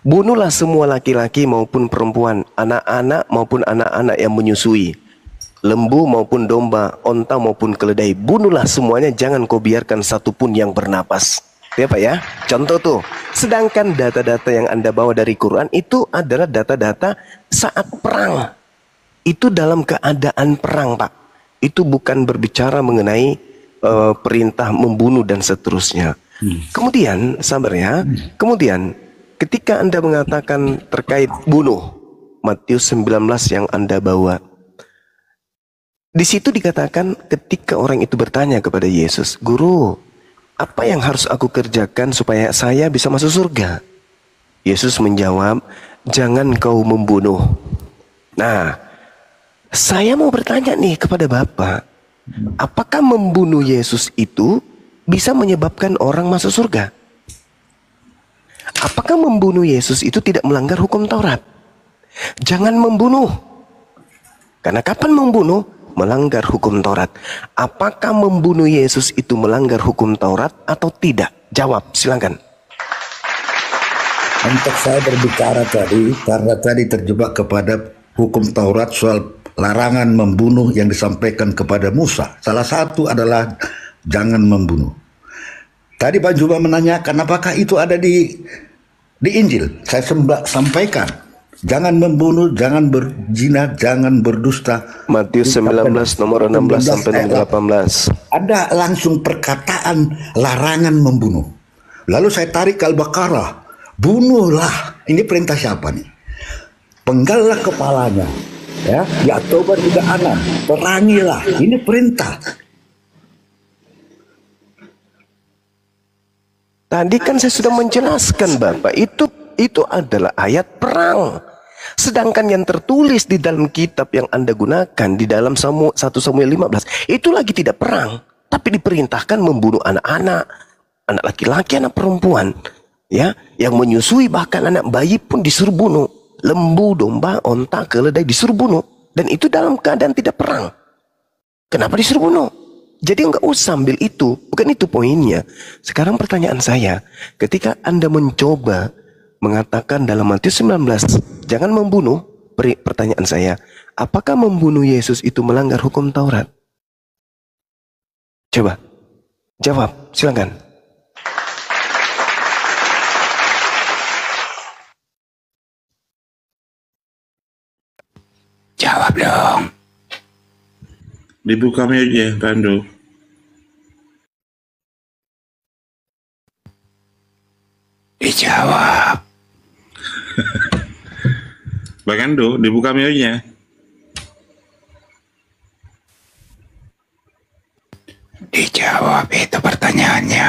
Bunuhlah semua laki-laki maupun perempuan, anak-anak maupun anak-anak yang menyusui, lembu maupun domba, onta maupun keledai. Bunuhlah semuanya, jangan kau biarkan satu pun yang bernapas. Ya Pak ya, contoh tuh. Sedangkan data-data yang Anda bawa dari Quran itu adalah data-data saat perang. Itu dalam keadaan perang Pak. Itu bukan berbicara mengenai perintah membunuh dan seterusnya. Kemudian, sabar ya, kemudian ketika Anda mengatakan terkait bunuh, Matius 19 yang Anda bawa, di situ dikatakan ketika orang itu bertanya kepada Yesus, Guru, apa yang harus aku kerjakan supaya saya bisa masuk surga? Yesus menjawab, jangan kau membunuh. Nah, saya mau bertanya nih kepada Bapak, apakah membunuh Yesus itu bisa menyebabkan orang masuk surga? Apakah membunuh Yesus itu tidak melanggar hukum Taurat? Jangan membunuh. Karena kapan membunuh? Melanggar hukum Taurat. Apakah membunuh Yesus itu melanggar hukum Taurat atau tidak? Jawab, silakan.
Untuk saya berbicara tadi, karena tadi terjebak kepada hukum Taurat soal larangan membunuh yang disampaikan kepada Musa. Salah satu adalah jangan membunuh. Tadi Pak Juba menanyakan apakah itu ada di Injil. Saya sampaikan, jangan membunuh, jangan berzina, jangan berdusta.
Matius 19 nomor 16 sampai 18.
Ada langsung perkataan larangan membunuh. Lalu saya tarik ke Al-Baqarah, bunuhlah. Ini perintah siapa nih? Penggallah kepalanya. Ya, di Oktober 36, perangilah. Ini perintah.
Tadi kan saya sudah menjelaskan Bapak, itu adalah ayat perang. Sedangkan yang tertulis di dalam kitab yang Anda gunakan di dalam 1 Samuel 15 itu lagi tidak perang, tapi diperintahkan membunuh anak-anak, anak laki-laki, anak perempuan, ya, yang menyusui, bahkan anak bayi pun disuruh bunuh. Lembu, domba, onta, keledai disuruh bunuh, dan itu dalam keadaan tidak perang. Kenapa disuruh bunuh? Jadi enggak usah ambil itu, bukan itu poinnya. Sekarang pertanyaan saya, ketika Anda mencoba mengatakan dalam Matius 19, jangan membunuh, pertanyaan saya, apakah membunuh Yesus itu melanggar hukum Taurat? Coba, jawab, silakan.
Jawab dong.
Dibuka aja, Rando.
Dijawab.
Bang Ando, dibuka nya.
Dijawab, itu pertanyaannya.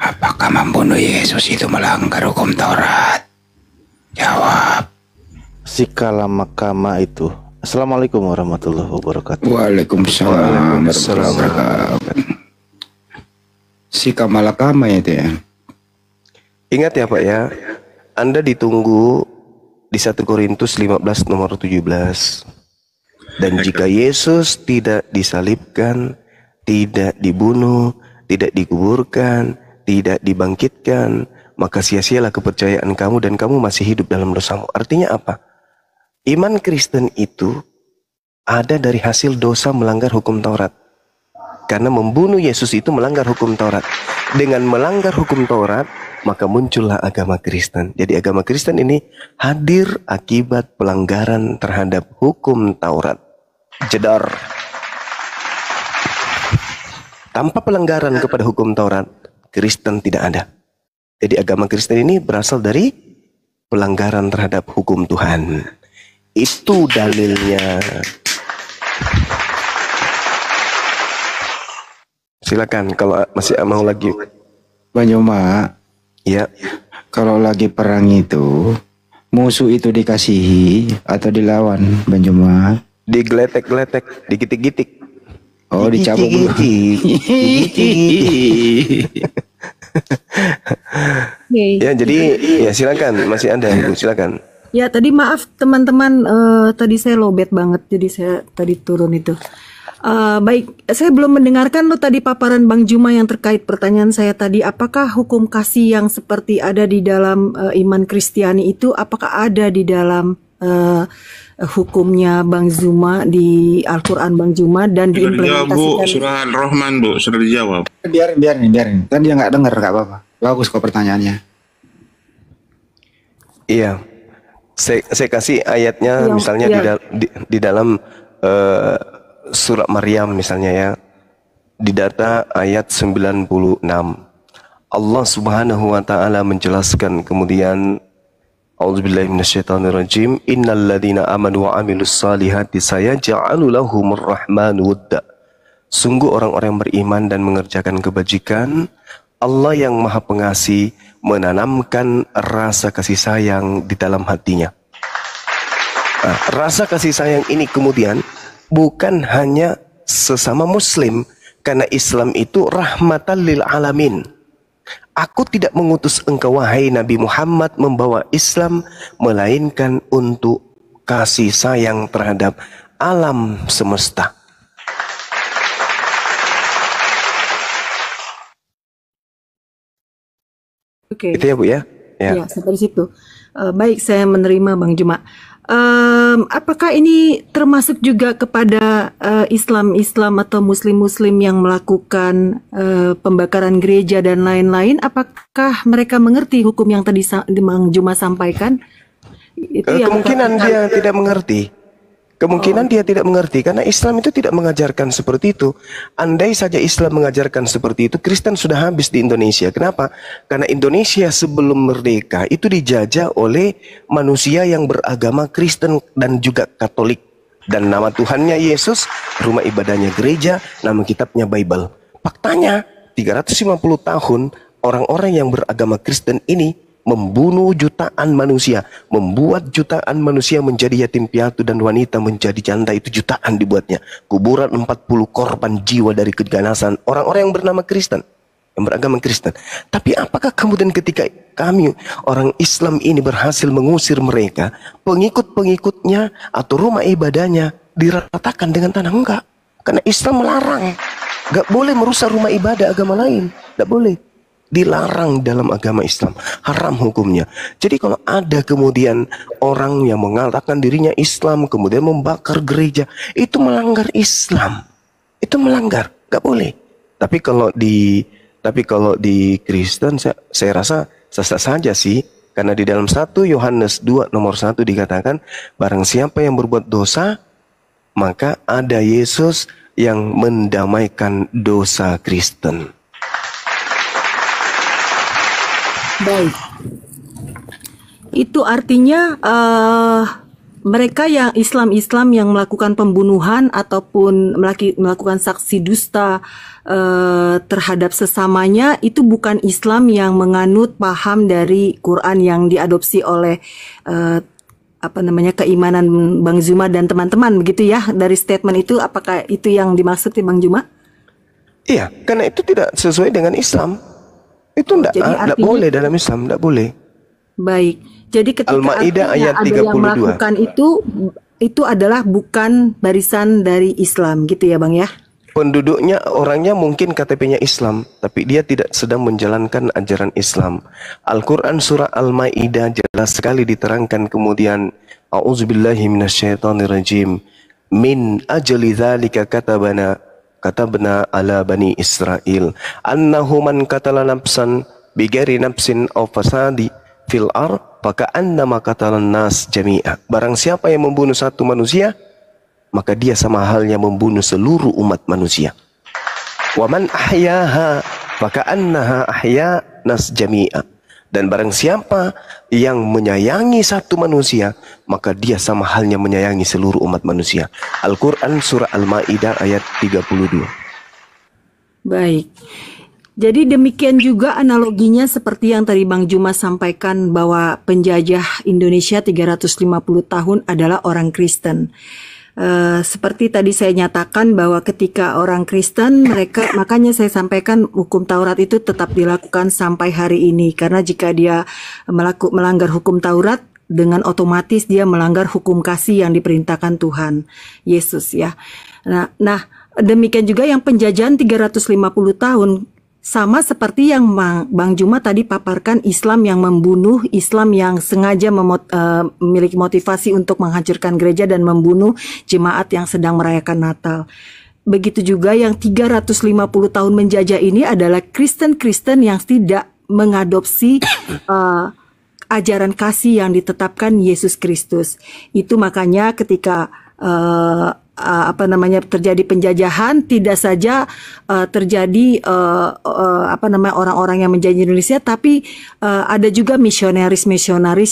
Apakah membunuh Yesus itu melanggar hukum Taurat? Jawab.
Sikala makama itu. Assalamualaikum warahmatullahi wabarakatuh.
Waalaikumsalam warahmatullahi wabarakatuh. Sikama lakama itu ya.
Ingat ya Pak ya, Anda ditunggu di 1 Korintus 15 nomor 17. Dan jika Yesus tidak disalibkan, tidak dibunuh, tidak dikuburkan, tidak dibangkitkan, maka sia-sialah kepercayaan kamu dan kamu masih hidup dalam dosamu. Artinya apa? Iman Kristen itu ada dari hasil dosa melanggar hukum Taurat. Karena membunuh Yesus itu melanggar hukum Taurat. Dengan melanggar hukum Taurat, maka muncullah agama Kristen. Jadi agama Kristen ini hadir akibat pelanggaran terhadap hukum Taurat. Jedar. Tanpa pelanggaran kepada hukum Taurat, Kristen tidak ada. Jadi agama Kristen ini berasal dari pelanggaran terhadap hukum Tuhan. Itu dalilnya. Silakan kalau masih mau lagi.
Bang Joma,
ya.
Kalau lagi perang itu, musuh itu dikasihi atau dilawan, Bang Joma?
Digeletek-geletek, digitik-gitik.
Oh, dicabuk dulu.
Ya, jadi ya silakan, masih ada, Bu, silakan.
Ya, tadi maaf teman-teman, tadi saya lowbat banget, jadi saya tadi turun itu. Baik, saya belum mendengarkan lo tadi paparan Bang Juma yang terkait pertanyaan saya tadi. Apakah hukum kasih yang seperti ada di dalam iman Kristiani itu, apakah ada di dalam hukumnya Bang Juma di Al-Quran Bang Juma dan diimplementasikan?
Bu, surah Al-Rahman Bu, sudah dijawab.
Biarin. Kan dia nggak dengar, nggak apa-apa. Bagus kok pertanyaannya.
Iya. Saya kasih ayatnya, misalnya di dalam surat Maryam misalnya ya, di data ayat 96 Allah Subhanahu wa taala menjelaskan, kemudian A'udzubillahi minasyaitonirrajim, innal ladzina amanu wa 'amilus solihati sayaj'alu lahumur rahmanu wudda. Sungguh orang-orang yang beriman dan mengerjakan kebajikan, Allah yang Maha Pengasih menanamkan rasa kasih sayang di dalam hatinya. Nah, rasa kasih sayang ini kemudian bukan hanya sesama muslim, karena Islam itu rahmatan lil alamin. Aku tidak mengutus engkau wahai Nabi Muhammad membawa Islam, melainkan untuk kasih sayang terhadap alam semesta.
Oke.
Itu ya Bu ya?
Ya, sampai situ. Baik, saya menerima Bang Juma. Apakah ini termasuk juga kepada Islam atau Muslim yang melakukan pembakaran gereja dan lain-lain? Apakah mereka mengerti hukum yang tadi Bang Juma sampaikan? Itu
kemungkinan dia tidak mengerti. Kemungkinan dia tidak mengerti karena Islam itu tidak mengajarkan seperti itu. Andai saja Islam mengajarkan seperti itu, Kristen sudah habis di Indonesia. Kenapa? Karena Indonesia sebelum merdeka itu dijajah oleh manusia yang beragama Kristen dan juga Katolik. Dan nama Tuhannya Yesus, rumah ibadahnya gereja, nama kitabnya Bible. Faktanya 350 tahun orang-orang yang beragama Kristen ini membunuh jutaan manusia, membuat jutaan manusia menjadi yatim piatu dan wanita menjadi janda, itu jutaan dibuatnya. Kuburan 40 korban jiwa dari keganasan orang-orang yang bernama Kristen, yang beragama Kristen. Tapi apakah kemudian ketika kami orang Islam ini berhasil mengusir mereka, pengikut-pengikutnya atau rumah ibadahnya diratakan dengan tanah? Enggak. Karena Islam melarang. Enggak boleh merusak rumah ibadah agama lain. Enggak boleh. Dilarang dalam agama Islam, haram hukumnya. Jadi kalau ada kemudian orang yang mengatakan dirinya Islam kemudian membakar gereja, itu melanggar Islam, itu melanggar, nggak boleh. Tapi kalau di Kristen saya rasa sah-sah saja sih, karena di dalam 1 Yohanes 2 nomor 1 dikatakan, barang siapa yang berbuat dosa, maka ada Yesus yang mendamaikan dosa Kristen.
Baik. Itu artinya mereka yang Islam yang melakukan pembunuhan ataupun melakukan saksi dusta terhadap sesamanya, itu bukan Islam yang menganut paham dari Quran yang diadopsi oleh keimanan Bang Zuma dan teman-teman, begitu ya, dari statement itu. Apakah itu yang dimaksud ya Bang Zuma?
Iya, karena itu tidak sesuai dengan Islam. Itu tidak boleh dalam Islam, tidak boleh.
Baik. Jadi ketika
Al-Maidah ayat 32.
Ada yang melakukan itu adalah bukan barisan dari Islam, gitu ya Bang ya?
Penduduknya, orangnya mungkin KTP-nya Islam, tapi dia tidak sedang menjalankan ajaran Islam. Al-Quran surah Al-Maidah jelas sekali diterangkan kemudian, A'udzubillahi minasyaitonirrajim, min ajli dzalika katabna ala bani Israel annahu man qatala nafsan bighairi nafsin aw fasadi fil ard faka'annama qatalan nas jami'a. Barang siapa yang membunuh satu manusia, maka dia sama halnya membunuh seluruh umat manusia. Wa man ahyaha faka'annaha ahya nas jami'a. Dan barang siapa yang menyayangi satu manusia, maka dia sama halnya menyayangi seluruh umat manusia. Al-Quran surah Al-Maidah ayat 32.
Baik. Jadi demikian juga analoginya seperti yang tadi Bang Juma sampaikan, bahwa penjajah Indonesia 350 tahun adalah orang Kristen. Seperti tadi saya nyatakan bahwa ketika orang Kristen, makanya saya sampaikan hukum Taurat itu tetap dilakukan sampai hari ini, karena jika dia melanggar hukum Taurat, dengan otomatis dia melanggar hukum kasih yang diperintahkan Tuhan Yesus ya. Nah demikian juga yang penjajahan 350 tahun, sama seperti yang Bang Juma tadi paparkan, Islam yang membunuh, Islam yang sengaja memiliki motivasi untuk menghancurkan gereja dan membunuh jemaat yang sedang merayakan Natal. Begitu juga yang 350 tahun menjajah ini adalah Kristen-Kristen yang tidak mengadopsi ajaran kasih yang ditetapkan Yesus Kristus. Itu makanya ketika terjadi penjajahan, tidak saja terjadi orang-orang yang menjajah Indonesia, tapi ada juga misionaris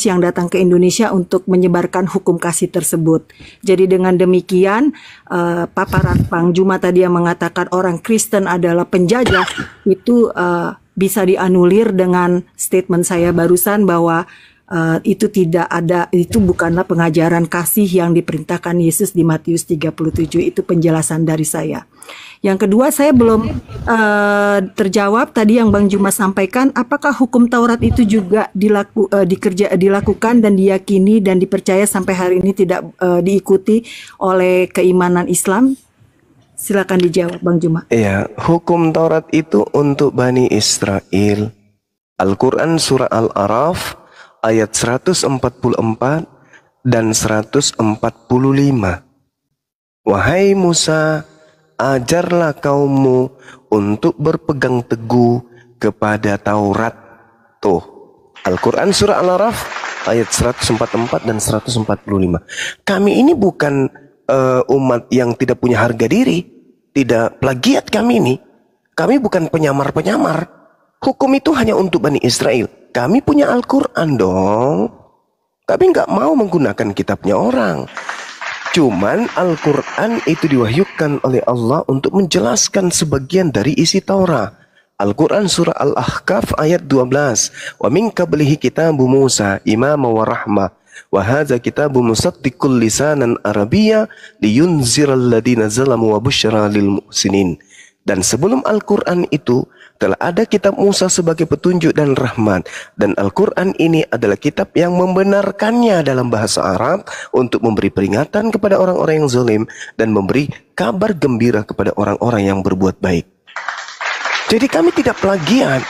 yang datang ke Indonesia untuk menyebarkan hukum kasih tersebut. Jadi dengan demikian paparan Bang Juma tadi yang mengatakan orang Kristen adalah penjajah, itu bisa dianulir dengan statement saya barusan bahwa itu tidak ada, itu bukanlah pengajaran kasih yang diperintahkan Yesus di Matius 37. Itu penjelasan dari saya. Yang kedua, saya belum terjawab tadi yang Bang Juma sampaikan, apakah hukum Taurat itu juga dilakukan dan diyakini dan dipercaya sampai hari ini tidak diikuti oleh keimanan Islam? Silakan dijawab Bang Juma.
Iya, hukum Taurat itu untuk Bani Israel. Al-Quran surah Al-A'raf ayat 144 dan 145. Wahai Musa, ajarlah kaummu untuk berpegang teguh kepada Taurat. Tuh, Al-Quran surah Al-A'raf ayat 144 dan 145. Kami ini bukan umat yang tidak punya harga diri, tidak plagiat kami ini. Kami bukan penyamar-penyamar. Hukum itu hanya untuk Bani Israel. Kami punya Al-Quran dong. Kami nggak mau menggunakan kitabnya orang. Cuman Al-Quran itu diwahyukan oleh Allah untuk menjelaskan sebagian dari isi Taurat. Al-Quran surah Al-Ahqaf ayat 12. Wa min qablihi kitabu Musa imama wa rahmah. Wa hadza kitabu musaddiqul lisanan arabiyya liyunziral ladina zalamu wa busyra lil muhsinin. Dan sebelum Al-Quran itu telah ada kitab Musa sebagai petunjuk dan rahmat. Dan Al-Quran ini adalah kitab yang membenarkannya dalam bahasa Arab untuk memberi peringatan kepada orang-orang yang zalim dan memberi kabar gembira kepada orang-orang yang berbuat baik. Jadi kami tidak plagiat.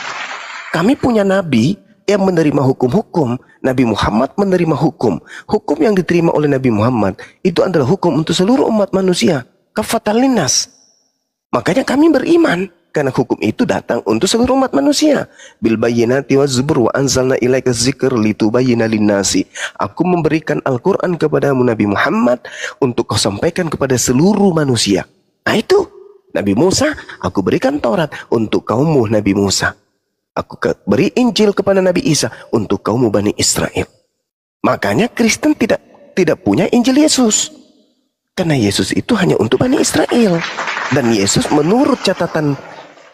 Kami punya nabi yang menerima hukum-hukum. Nabi Muhammad menerima hukum. Hukum yang diterima oleh Nabi Muhammad itu adalah hukum untuk seluruh umat manusia. Kafatan linnas. Makanya kami beriman karena hukum itu datang untuk seluruh umat manusia. Bil bayyinati waz zubur wa anzalna ilaika dzikr litubayyana linnasi. Aku memberikan Al-Qur'an kepadamu Nabi Muhammad untuk kau sampaikan kepada seluruh manusia. Nah itu Nabi Musa, aku berikan Taurat untuk kaummu Nabi Musa. Aku beri Injil kepada Nabi Isa untuk kaum Bani Israel. Makanya Kristen tidak punya Injil Yesus. Karena Yesus itu hanya untuk Bani Israel. Dan Yesus menurut catatan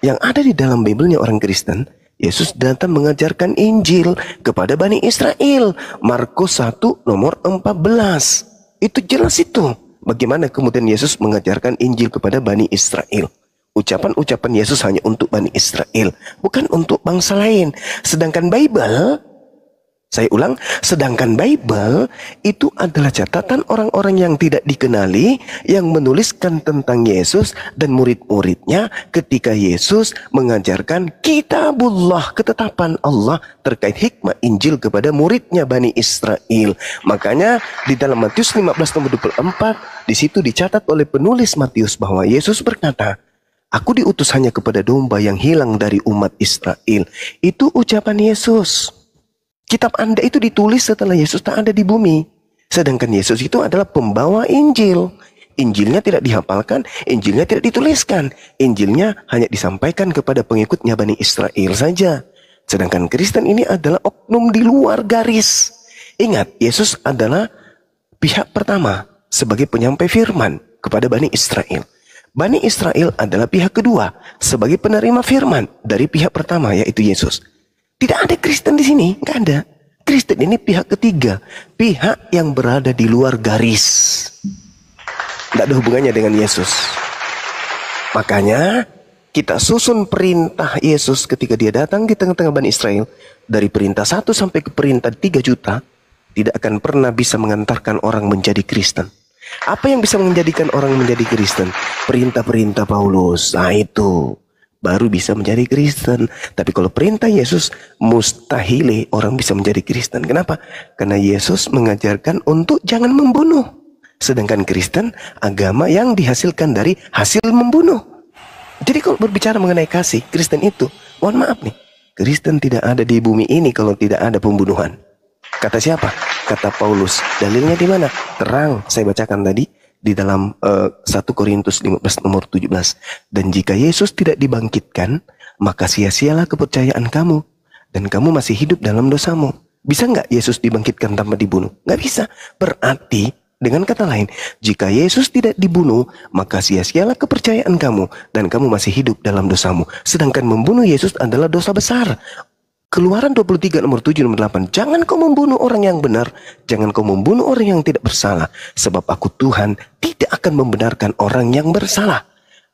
yang ada di dalam Bible-nya orang Kristen, Yesus datang mengajarkan Injil kepada Bani Israel. Markus 1 nomor 14. Itu jelas itu. Bagaimana kemudian Yesus mengajarkan Injil kepada Bani Israel. Ucapan-ucapan Yesus hanya untuk Bani Israel, bukan untuk bangsa lain. Sedangkan Bible, saya ulang, sedangkan Bible itu adalah catatan orang-orang yang tidak dikenali yang menuliskan tentang Yesus dan murid-muridnya ketika Yesus mengajarkan kitabullah, ketetapan Allah terkait hikmah Injil kepada muridnya Bani Israel. Makanya di dalam Matius 15 nomor 24 di situ dicatat oleh penulis Matius bahwa Yesus berkata, aku diutus hanya kepada domba yang hilang dari umat Israel. Itu ucapan Yesus. Kitab Anda itu ditulis setelah Yesus tak ada di bumi. Sedangkan Yesus itu adalah pembawa Injil. Injilnya tidak dihafalkan, Injilnya tidak dituliskan. Injilnya hanya disampaikan kepada pengikutnya Bani Israel saja. Sedangkan Kristen ini adalah oknum di luar garis. Ingat, Yesus adalah pihak pertama sebagai penyampai firman kepada Bani Israel. Bani Israel adalah pihak kedua sebagai penerima firman dari pihak pertama, yaitu Yesus. Tidak ada Kristen di sini, nggak ada. Kristen ini pihak ketiga, pihak yang berada di luar garis. Tidak ada hubungannya dengan Yesus. Makanya kita susun perintah Yesus ketika dia datang di tengah-tengah Bani Israel. Dari perintah 1 sampai ke perintah 3 juta, tidak akan pernah bisa mengantarkan orang menjadi Kristen. Apa yang bisa menjadikan orang menjadi Kristen? Perintah-perintah Paulus. Nah itu baru bisa menjadi Kristen. Tapi kalau perintah Yesus, mustahil orang bisa menjadi Kristen. Kenapa? Karena Yesus mengajarkan untuk jangan membunuh. Sedangkan Kristen, agama yang dihasilkan dari hasil membunuh. Jadi kalau berbicara mengenai kasih, Kristen itu, mohon maaf nih, Kristen tidak ada di bumi ini kalau tidak ada pembunuhan. Kata siapa? Kata Paulus. Dalilnya di mana? Terang, saya bacakan tadi di dalam 1 Korintus 15 nomor 17. Dan jika Yesus tidak dibangkitkan, maka sia-sialah kepercayaan kamu dan kamu masih hidup dalam dosamu. Bisa nggak Yesus dibangkitkan tanpa dibunuh? Nggak bisa. Berarti dengan kata lain, jika Yesus tidak dibunuh, maka sia-sialah kepercayaan kamu dan kamu masih hidup dalam dosamu. Sedangkan membunuh Yesus adalah dosa besar. Keluaran 23 nomor 7 nomor 8. Jangan kau membunuh orang yang benar, jangan kau membunuh orang yang tidak bersalah, sebab aku Tuhan tidak akan membenarkan orang yang bersalah.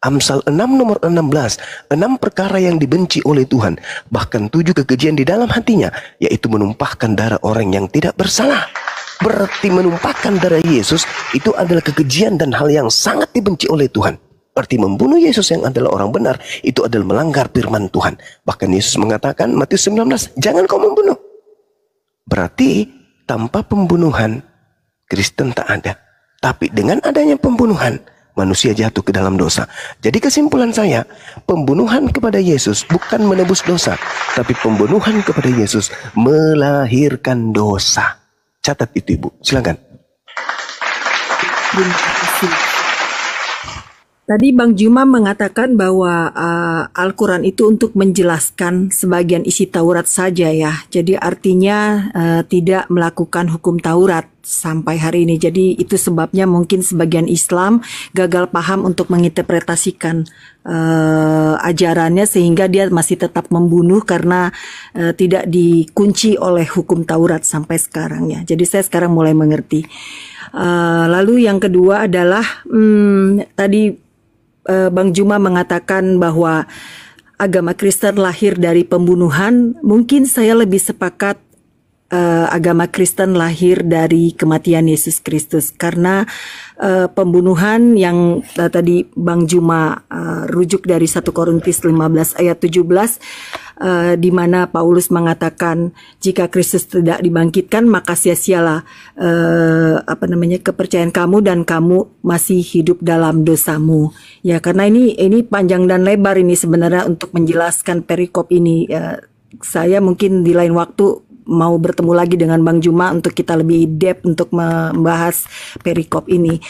Amsal 6 nomor 16. 6 perkara yang dibenci oleh Tuhan, bahkan 7 kekejian di dalam hatinya, yaitu menumpahkan darah orang yang tidak bersalah. Berarti menumpahkan darah Yesus itu adalah kekejian dan hal yang sangat dibenci oleh Tuhan. Berarti membunuh Yesus yang adalah orang benar itu adalah melanggar firman Tuhan. Bahkan Yesus mengatakan Matius 19, jangan kau membunuh. Berarti tanpa pembunuhan Kristen tak ada. Tapi dengan adanya pembunuhan manusia jatuh ke dalam dosa. Jadi kesimpulan saya, pembunuhan kepada Yesus bukan menebus dosa, tapi pembunuhan kepada Yesus melahirkan dosa. Catat itu Ibu, silakan.
Terima kasih. kasih. Tadi Bang Juma mengatakan bahwa Al-Quran itu untuk menjelaskan sebagian isi Taurat saja ya. Jadi artinya tidak melakukan hukum Taurat sampai hari ini. Jadi itu sebabnya mungkin sebagian Islam gagal paham untuk menginterpretasikan ajarannya sehingga dia masih tetap membunuh karena tidak dikunci oleh hukum Taurat sampai sekarang ya. Jadi saya sekarang mulai mengerti. Lalu yang kedua adalah tadi Bang Juma mengatakan bahwa agama Kristen lahir dari pembunuhan. Mungkin saya lebih sepakat agama Kristen lahir dari kematian Yesus Kristus, karena pembunuhan yang tadi Bang Juma rujuk dari 1 Korintus 15 ayat 17 di mana Paulus mengatakan jika Kristus tidak dibangkitkan maka sia-sialah kepercayaan kamu dan kamu masih hidup dalam dosamu. Ya, karena ini panjang dan lebar ini sebenarnya untuk menjelaskan perikop ini. Saya mungkin di lain waktu mau bertemu lagi dengan Bang Juma untuk kita lebih depth untuk membahas perikop ini.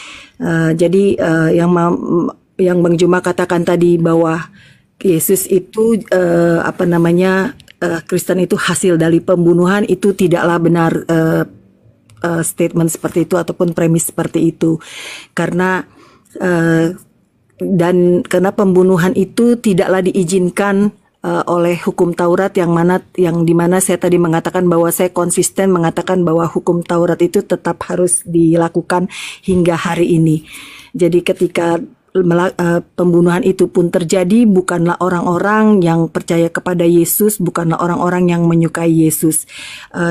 Jadi yang Bang Juma katakan tadi bahwa Yesus itu Kristen itu hasil dari pembunuhan, itu tidaklah benar statement seperti itu ataupun premis seperti itu, karena pembunuhan itu tidaklah diizinkan oleh hukum Taurat yang dimana saya tadi mengatakan bahwa saya konsisten mengatakan bahwa hukum Taurat itu tetap harus dilakukan hingga hari ini. Jadi ketika pembunuhan itu pun terjadi, bukanlah orang-orang yang percaya kepada Yesus, bukanlah orang-orang yang menyukai Yesus.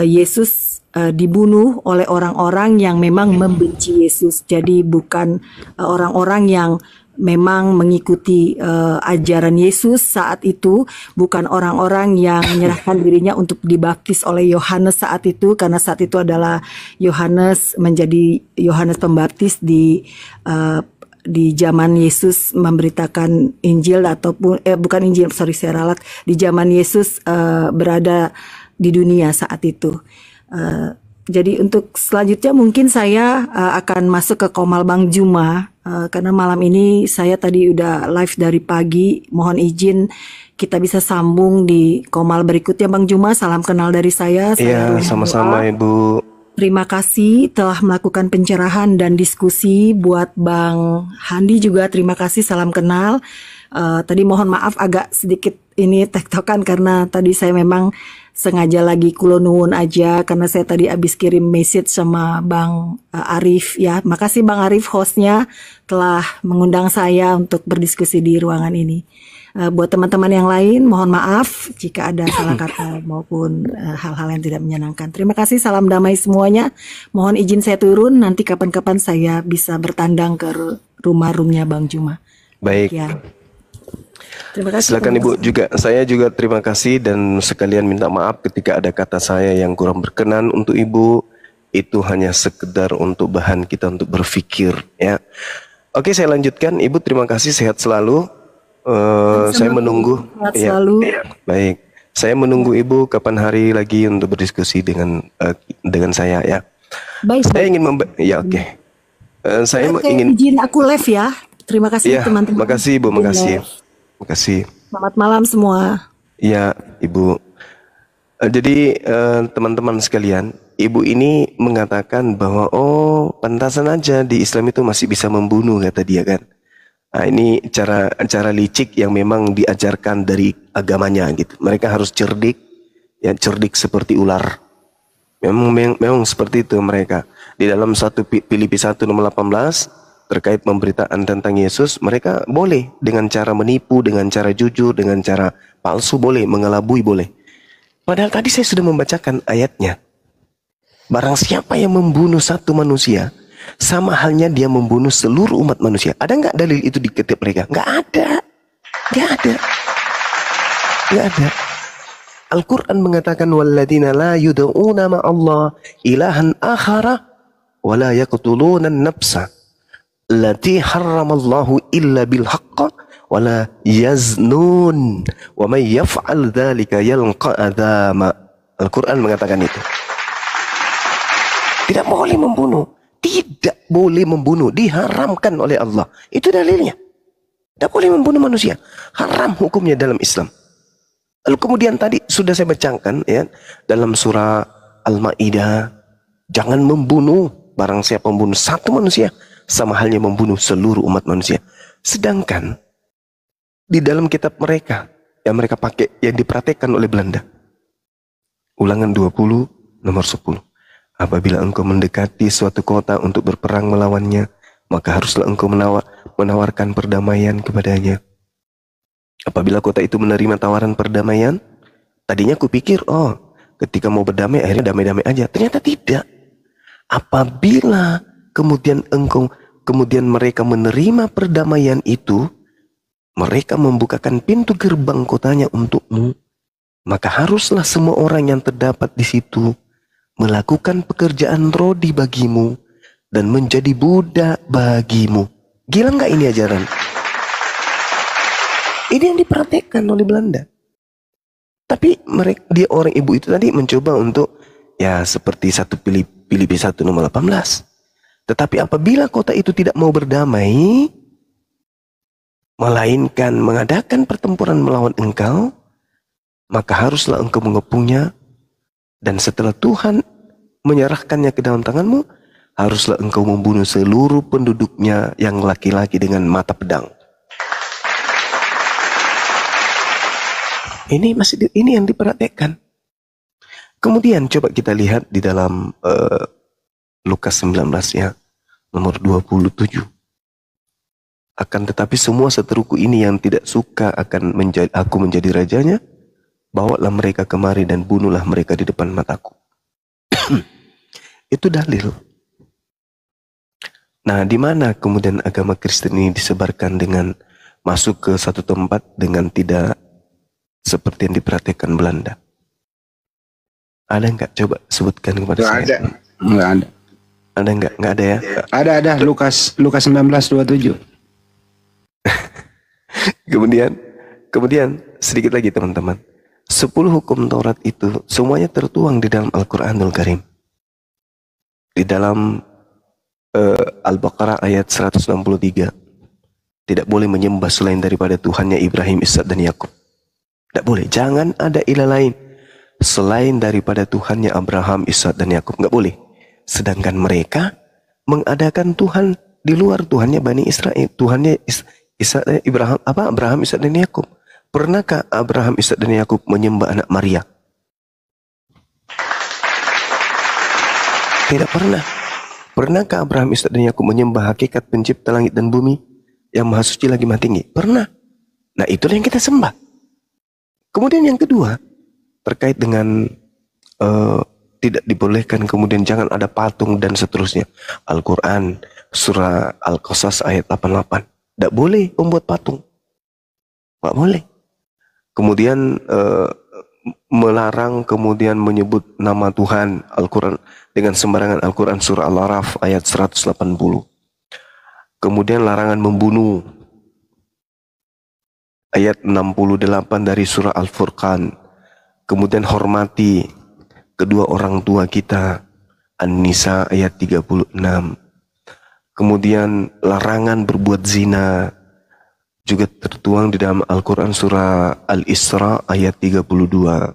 Yesus dibunuh oleh orang-orang yang memang membenci Yesus. Jadi bukan orang-orang yang memang mengikuti ajaran Yesus saat itu, bukan orang-orang yang menyerahkan dirinya untuk dibaptis oleh Yohanes saat itu, karena saat itu adalah Yohanes menjadi Yohanes Pembaptis di zaman Yesus memberitakan Injil ataupun bukan Injil, saya ralat, di zaman Yesus berada di dunia saat itu. Jadi untuk selanjutnya mungkin saya akan masuk ke Komal Bang Juma, karena malam ini saya tadi udah live dari pagi. Mohon izin kita bisa sambung di Komal berikutnya Bang Juma. Salam kenal dari saya.
Iya, sama-sama Ibu.
Terima kasih telah melakukan pencerahan dan diskusi. Buat Bang Handi juga terima kasih, salam kenal. Tadi mohon maaf agak sedikit ini tektokan karena tadi saya memang sengaja lagi kulo nuwun aja karena saya tadi habis kirim message sama Bang Arif ya. Makasih Bang Arif hostnya telah mengundang saya untuk berdiskusi di ruangan ini. Buat teman-teman yang lain mohon maaf jika ada salah kata maupun hal-hal yang tidak menyenangkan. Terima kasih, salam damai semuanya. Mohon izin saya turun, nanti kapan-kapan saya bisa bertandang ke rumah-rumahnya Bang Juma.
Baik.
Ya. Terima kasih.
Silakan Ibu juga. Saya juga terima kasih dan sekalian minta maaf ketika ada kata saya yang kurang berkenan untuk Ibu. Itu hanya sekedar untuk bahan kita untuk berpikir ya. Oke, saya lanjutkan. Ibu terima kasih, sehat selalu. Saya menunggu ya, baik. Saya menunggu Ibu kapan hari lagi untuk berdiskusi dengan saya ya.
Baik.
Saya ingin ya oke. Saya ingin
izin aku live ya. Terima kasih
ya,
teman-teman.
Makasih Ibu, makasih.
Selamat malam semua.
Ya Ibu. Jadi teman-teman sekalian, Ibu ini mengatakan bahwa pantasan aja di Islam itu masih bisa membunuh kata dia kan. Nah, ini cara licik yang memang diajarkan dari agamanya gitu. Mereka harus cerdik, ya cerdik seperti ular. Memang seperti itu mereka. Di dalam 1 Filipi 1 nomor 18 terkait pemberitaan tentang Yesus, mereka boleh dengan cara menipu, dengan cara jujur, dengan cara palsu boleh, mengelabui boleh. Padahal tadi saya sudah membacakan ayatnya. Barang siapa yang membunuh satu manusia, sama halnya dia membunuh seluruh umat manusia. Ada nggak dalil itu di kitab mereka? Nggak ada. Al-Quran mengatakan walladzina la yud'una ma'allah ilahan akhara wa la yaqtuluna an-nafsa allati harramallahu illa bil haqq wa la yaznun wa may yaf'al dzalika yalqa adzama. Al-Quran mengatakan itu. Tidak boleh membunuh. tidak boleh membunuh, diharamkan oleh Allah. Itu dalilnya. Tidak boleh membunuh manusia, haram hukumnya dalam Islam. Lalu kemudian tadi sudah saya bacakan ya dalam surah Al-Maidah, jangan membunuh, barang siapa membunuh satu manusia sama halnya membunuh seluruh umat manusia. Sedangkan di dalam kitab mereka yang mereka pakai, yang dipraktekkan oleh Belanda, Ulangan 20 nomor 10, apabila engkau mendekati suatu kota untuk berperang melawannya, maka haruslah engkau menawarkan perdamaian kepadanya. Apabila kota itu menerima tawaran perdamaian, tadinya kupikir, oh, ketika mau berdamai akhirnya damai-damai aja. Ternyata tidak. Apabila kemudian mereka menerima perdamaian itu, mereka membukakan pintu gerbang kotanya untukmu, maka haruslah semua orang yang terdapat di situ melakukan pekerjaan rodi bagimu dan menjadi budak bagimu. Gila nggak ini ajaran? Ini yang dipraktekkan oleh Belanda. Tapi dia orang ibu itu tadi mencoba untuk ya seperti Filipi 1 nomor 18. Tetapi apabila kota itu tidak mau berdamai, melainkan mengadakan pertempuran melawan engkau, maka haruslah engkau mengepungnya, dan setelah Tuhan menyerahkannya ke dalam tanganmu, haruslah engkau membunuh seluruh penduduknya yang laki-laki dengan mata pedang. Ini yang diperhatikan. Kemudian coba kita lihat di dalam Lukas 19 ya, nomor 27. Akan tetapi semua seteruku ini yang tidak suka akan aku menjadi rajanya, bawalah mereka kemari dan bunuhlah mereka di depan mataku. Itu dalil. Nah, di mana kemudian agama Kristen ini disebarkan dengan masuk ke satu tempat dengan tidak seperti yang diperhatikan Belanda? Ada nggak? Coba sebutkan kepada saya.
Nggak ada.
Ada nggak? Nggak ada ya?
Ada. Lukas 19:27.
Kemudian sedikit lagi teman-teman. 10 hukum Taurat itu semuanya tertuang di dalam Al-Quranul Karim. Di dalam Al-Baqarah ayat 163. Tidak boleh menyembah selain daripada Tuhannya Ibrahim, Ishak dan Yakub. Tidak boleh. Jangan ada ilah lain selain daripada Tuhannya Abraham, Ishak dan Yakub. Nggak boleh. Sedangkan mereka mengadakan Tuhan di luar Tuhannya Bani Israel. Tuhannya Abraham, Ishak dan Yakub. Pernahkah Abraham, Ishak dan Yakub menyembah anak Maria? Tidak pernah. Pernahkah Abraham, Ishak dan Yakub menyembah hakikat pencipta langit dan bumi yang maha suci lagi maha tinggi? Pernah. Nah, itulah yang kita sembah. Kemudian yang kedua, terkait dengan tidak dibolehkan, kemudian jangan ada patung dan seterusnya. Al-Quran surah Al-Qasas ayat 88. Tidak boleh membuat patung. Tidak boleh. Kemudian melarang kemudian menyebut nama Tuhan Al-Quran dengan sembarangan. Al-Quran surah Al-Araf ayat 180. Kemudian larangan membunuh. Ayat 68 dari surah Al-Furqan. Kemudian hormati kedua orang tua kita. An-Nisa ayat 36. Kemudian larangan berbuat zina. Juga tertuang di dalam Al-Quran surah Al-Isra ayat 32.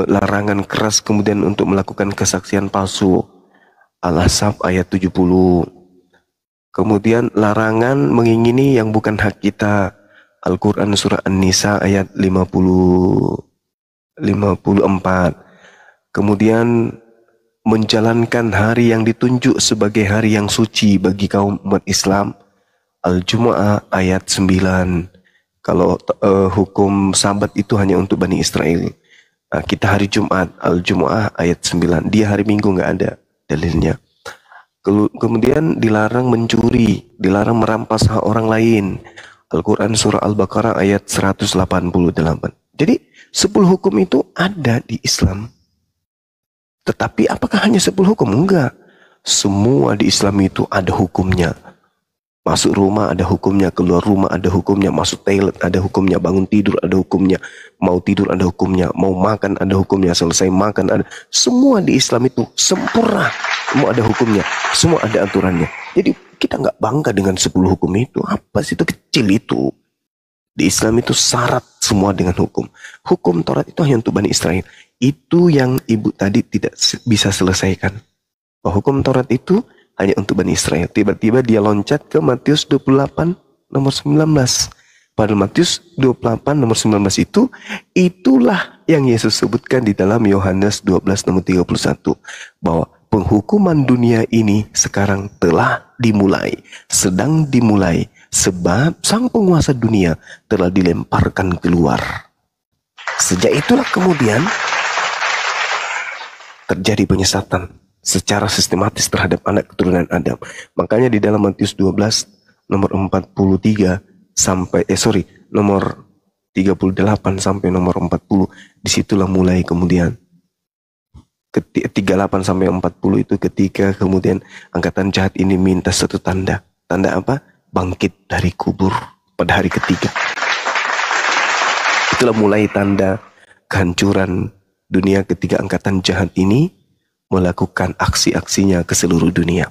Larangan keras kemudian untuk melakukan kesaksian palsu. Al-Ahzab ayat 70. Kemudian larangan mengingini yang bukan hak kita. Al-Quran surah An-Nisa ayat 54. Kemudian menjalankan hari yang ditunjuk sebagai hari yang suci bagi kaum umat Islam. Al-Jumu'ah ayat 9. Kalau hukum sabat itu hanya untuk Bani Israel. Nah, kita hari Jumat, Al-Jumu'ah ayat 9. Dia hari Minggu nggak ada dalilnya. Kemudian dilarang mencuri, dilarang merampas hak orang lain. Al-Quran surah Al-Baqarah ayat 188. Jadi 10 hukum itu ada di Islam. Tetapi apakah hanya 10 hukum? Enggak. Semua di Islam itu ada hukumnya. Masuk rumah ada hukumnya, keluar rumah ada hukumnya, masuk toilet ada hukumnya, bangun tidur ada hukumnya, mau tidur ada hukumnya, mau makan ada hukumnya, selesai makan ada. Semua di Islam itu sempurna, semua ada hukumnya, semua ada aturannya. Jadi kita nggak bangga dengan 10 hukum itu. Apa sih itu, kecil itu. Di Islam itu syarat semua dengan hukum. Hukum Taurat itu hanya untuk Bani Israel. Itu yang ibu tadi tidak bisa selesaikan. Bahwa hukum Taurat itu hanya untuk Bani Israel. Tiba-tiba dia loncat ke Matius 28 nomor 19. Pada Matius 28 nomor 19 itu, itulah yang Yesus sebutkan di dalam Yohanes 12 nomor 31. Bahwa penghukuman dunia ini sekarang telah dimulai. Sedang dimulai. Sebab sang penguasa dunia telah dilemparkan keluar. Sejak itulah kemudian terjadi penyesatan secara sistematis terhadap anak keturunan Adam. Makanya di dalam Matius 12 nomor 43 sampai nomor 38 sampai nomor 40, disitulah mulai kemudian 38 sampai 40 itu ketika kemudian angkatan jahat ini minta satu tanda. Tanda apa? Bangkit dari kubur pada hari ketiga. Itulah mulai tanda kehancuran dunia ketika angkatan jahat ini melakukan aksi-aksinya ke seluruh dunia.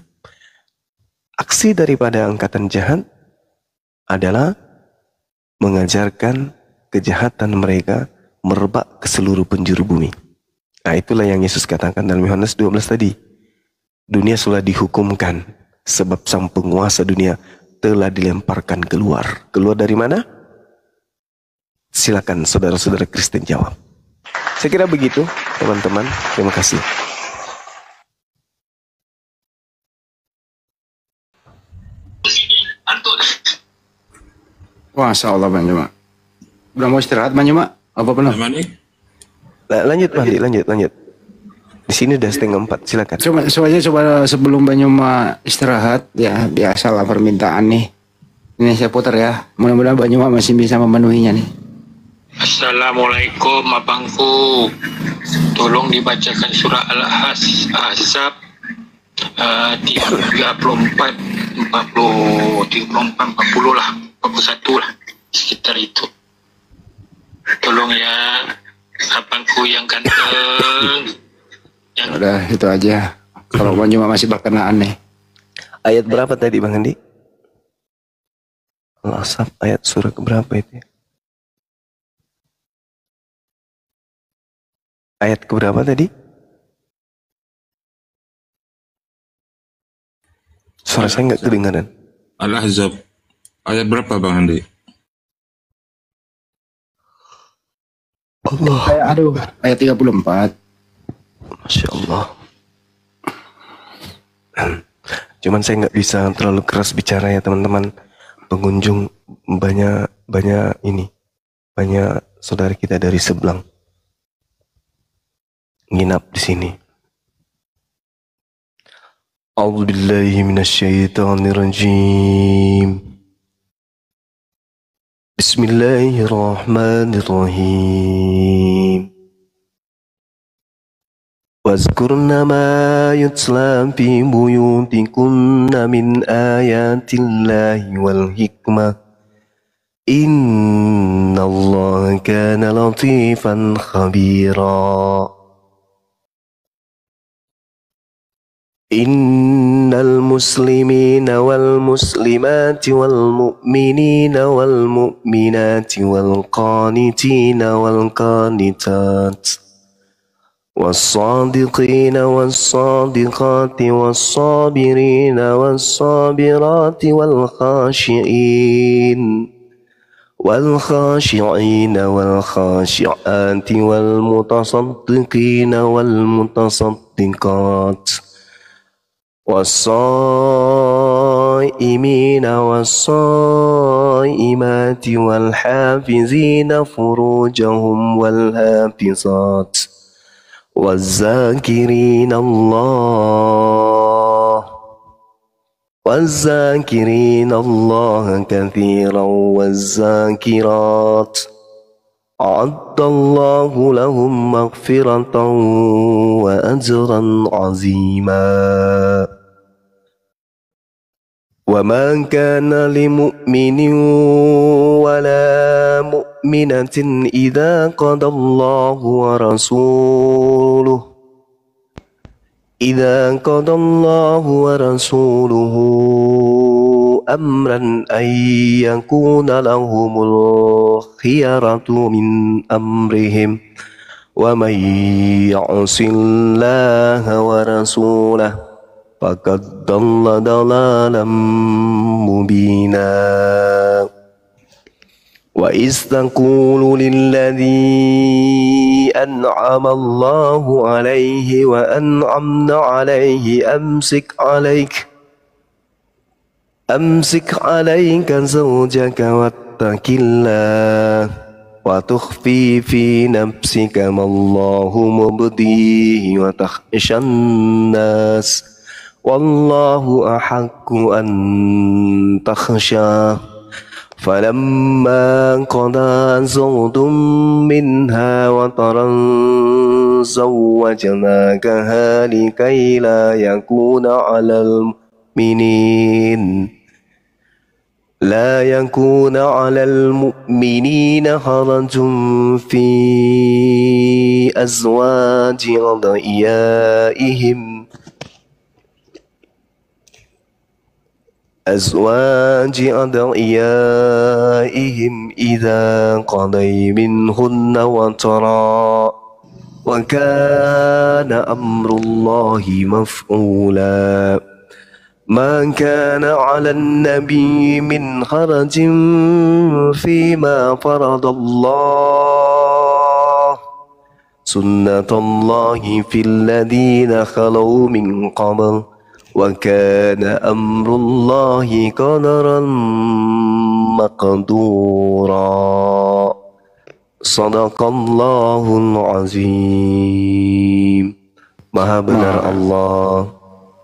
Aksi daripada angkatan jahat adalah mengajarkan kejahatan mereka merebak ke seluruh penjuru bumi. Nah, itulah yang Yesus katakan dalam Yohanes 12 tadi. Dunia sudah dihukumkan sebab sang penguasa dunia telah dilemparkan keluar. Keluar dari mana? Silakan saudara-saudara Kristen jawab. Saya kira begitu, teman-teman. Terima kasih.
Masya Allah Bang Juma. Udah mau istirahat Bang Juma? Apa belum?
Lanjut Bang, lanjut. Di sini udah 3:30, silakan.
Coba sebelum Bang Juma istirahat, ya biasalah permintaan nih. Ini saya putar ya. Mudah-mudahan Bang Juma masih bisa memenuhinya nih.
Assalamualaikum abangku. Tolong dibacakan surah Al-Ahzab 34, 40 lah, 41 lah, sekitar itu. Tolong ya abangku yang ganteng.
Udah itu aja. Kalau Bang Juma masih berkenaan nih.
Ayat berapa tadi Bang Andi? Al-Ahzab ayat surah keberapa itu? Ayat keberapa tadi? Suara saya nggak kedengaran.
Al-Ahzab ayat berapa Bang Andi?
Allah.
Ayat 34.
Masya Allah. Cuman saya nggak bisa terlalu keras bicara ya teman-teman. Pengunjung banyak saudara kita dari Sebelang nginap di sini. A'udzubillahi minasyaitonirrajim. Bismillahirrahmanirrahim. Wazkurna ma yutla fi buyutikunna min ayatillahi wal hikmah. Innallaha kana latifan khabira. Innal muslimina wal muslimati wal mu'minina wal mu'minati wal qanitina wal qanitat والصادقين والصادقات والصابرين والصابرات والخاشعين والخاشعات والمتصدقين والمتصدقات والصائمين والصائمات والحافظين فروجهم والحافظات والذاكرين الله كثيرا والذاكرات أعد الله لهم مغفرة وأجرا عظيما. وما كان لمؤمن ولا مؤمنة إذا قضى الله ورسوله أمرا أن يكون لهم الخيرة من أمرهم ومن يعص الله ورسوله فقد ضل ضلالا مبينا وإذ تقول للذي أنعم الله عليه وأنعمنا عليه أمسك عليك زوجك واتق الله وتخفي في نفسك ما الله مبديه وتخشى الناس والله أحق أن تخشاه فلما قضى زيد منها وطرا زوجناكها لكي لا يكون على المؤمنين حرج في أزواج أدعيائهم إذا قضي منهن وطرا وكان أمر الله مفعولا ما كان على النبي من حرج فيما فرض الله سنة الله في الذين خلوا من قبل وكان أمر الله قدرا مقدورا صدق الله العظيم. Maha benar Allah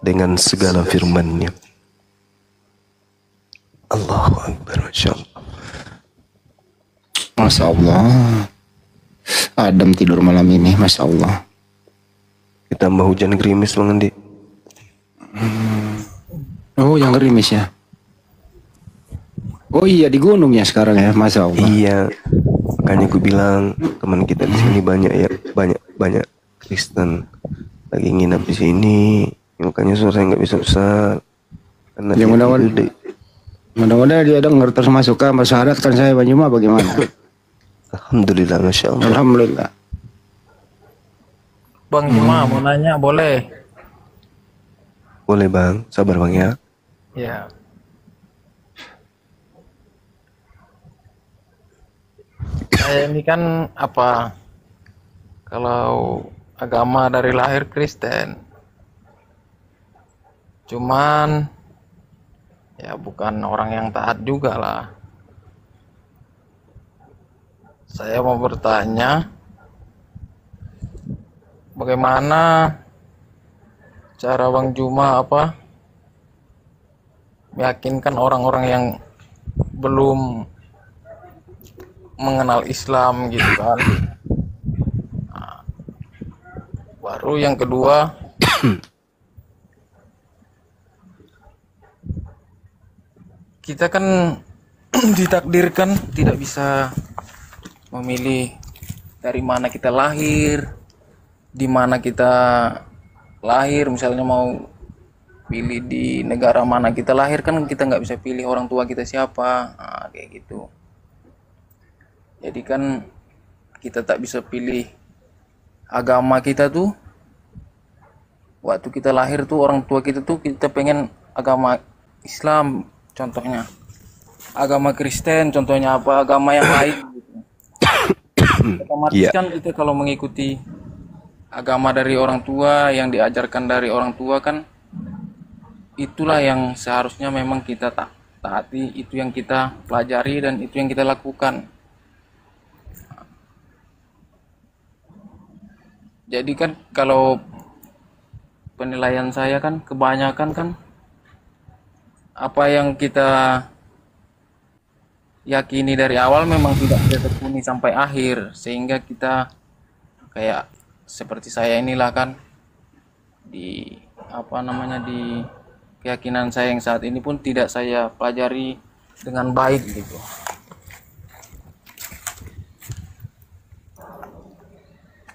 dengan segala firman-Nya. Allahu Akbar.
Masya Allah. Adam tidur malam ini, Masya Allah.
Ditambah hujan gerimis Bang Andi.
Oh, yang gerimis ya. Oh iya, di gunung ya sekarang ya, Masya Allah.
Iya, makanya aku bilang teman kita di sini banyak banyak Kristen lagi nginap di sini. Makanya sore nggak bisa besar. Karena
ya mudah-mudahan dia dengar terus masuk ke masyarakat kan saya Banyuma bagaimana?
Alhamdulillah, Masya Allah.
Alhamdulillah.
Bang Juma mau nanya boleh?
Boleh Bang, sabar Bang ya.
Ya. Saya ini kan apa? Kalau agama dari lahir Kristen. Cuman ya bukan orang yang taat juga lah. Saya mau bertanya, bagaimana cara Bang Juma apa meyakinkan orang-orang yang belum mengenal Islam gitu kan. Nah, baru yang kedua, kita kan ditakdirkan tidak bisa memilih dari mana kita lahir, di mana kita lahir. Misalnya mau pilih di negara mana kita lahir, kan kita nggak bisa pilih orang tua kita siapa. Nah, kayak gitu. Jadi kan kita tak bisa pilih agama kita tuh. Waktu kita lahir tuh orang tua kita tuh kita pengen agama Islam contohnya, agama Kristen contohnya, apa agama yang lain gitu. Otomatis kan kita kalau mengikuti agama dari orang tua, yang diajarkan dari orang tua kan, itulah yang seharusnya memang kita taati, itu yang kita pelajari dan itu yang kita lakukan. Jadi kan kalau penilaian saya kan kebanyakan kan apa yang kita yakini dari awal memang tidak bisa terpenuhi sampai akhir, sehingga kita kayak seperti saya inilah kan di keyakinan saya yang saat ini pun tidak saya pelajari dengan baik gitu.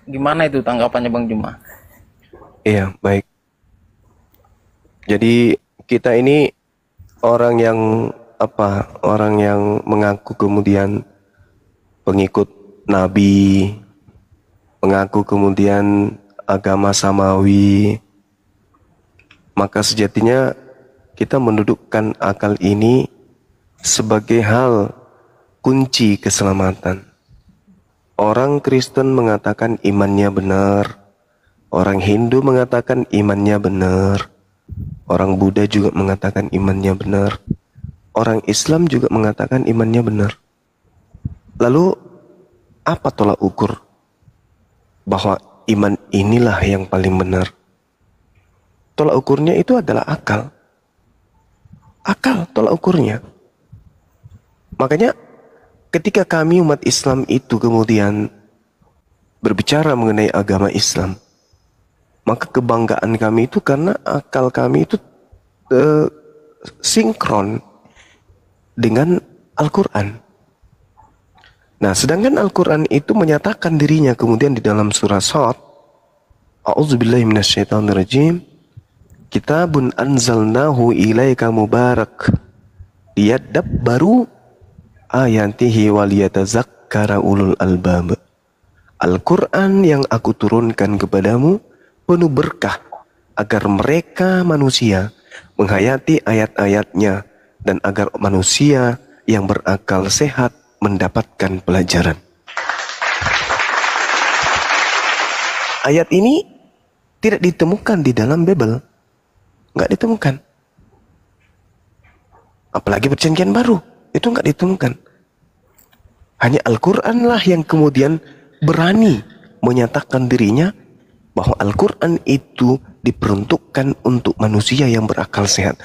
Gimana itu tanggapannya Bang Juma?
Iya, baik. Jadi kita ini orang yang orang yang mengaku kemudian pengikut Nabi, mengaku kemudian agama samawi, maka sejatinya kita mendudukkan akal ini sebagai hal kunci keselamatan. Orang Kristen mengatakan imannya benar, orang Hindu mengatakan imannya benar, orang Buddha juga mengatakan imannya benar, orang Islam juga mengatakan imannya benar. Lalu apa tolak ukur bahwa iman inilah yang paling benar? Tolak ukurnya itu adalah akal. Akal tolak ukurnya. Makanya ketika kami umat Islam itu kemudian berbicara mengenai agama Islam, maka kebanggaan kami itu karena akal kami itu sinkron dengan Al-Quran. Nah, sedangkan Al-Quran itu menyatakan dirinya kemudian di dalam surah Shad, A'udzubillahi minasyaitonirrajim, Kitabun anzalnahu ilaika mubarak liyadabbaru ayatihi waliyatazakkara ulul albab. Al-Quran yang aku turunkan kepadamu penuh berkah agar mereka manusia menghayati ayat-ayatnya dan agar manusia yang berakal sehat mendapatkan pelajaran. Ayat ini tidak ditemukan di dalam Bible, nggak ditemukan. Apalagi perjanjian baru itu nggak ditemukan. Hanya Al-Quran lah yang kemudian berani menyatakan dirinya bahwa Al-Quran itu diperuntukkan untuk manusia yang berakal sehat.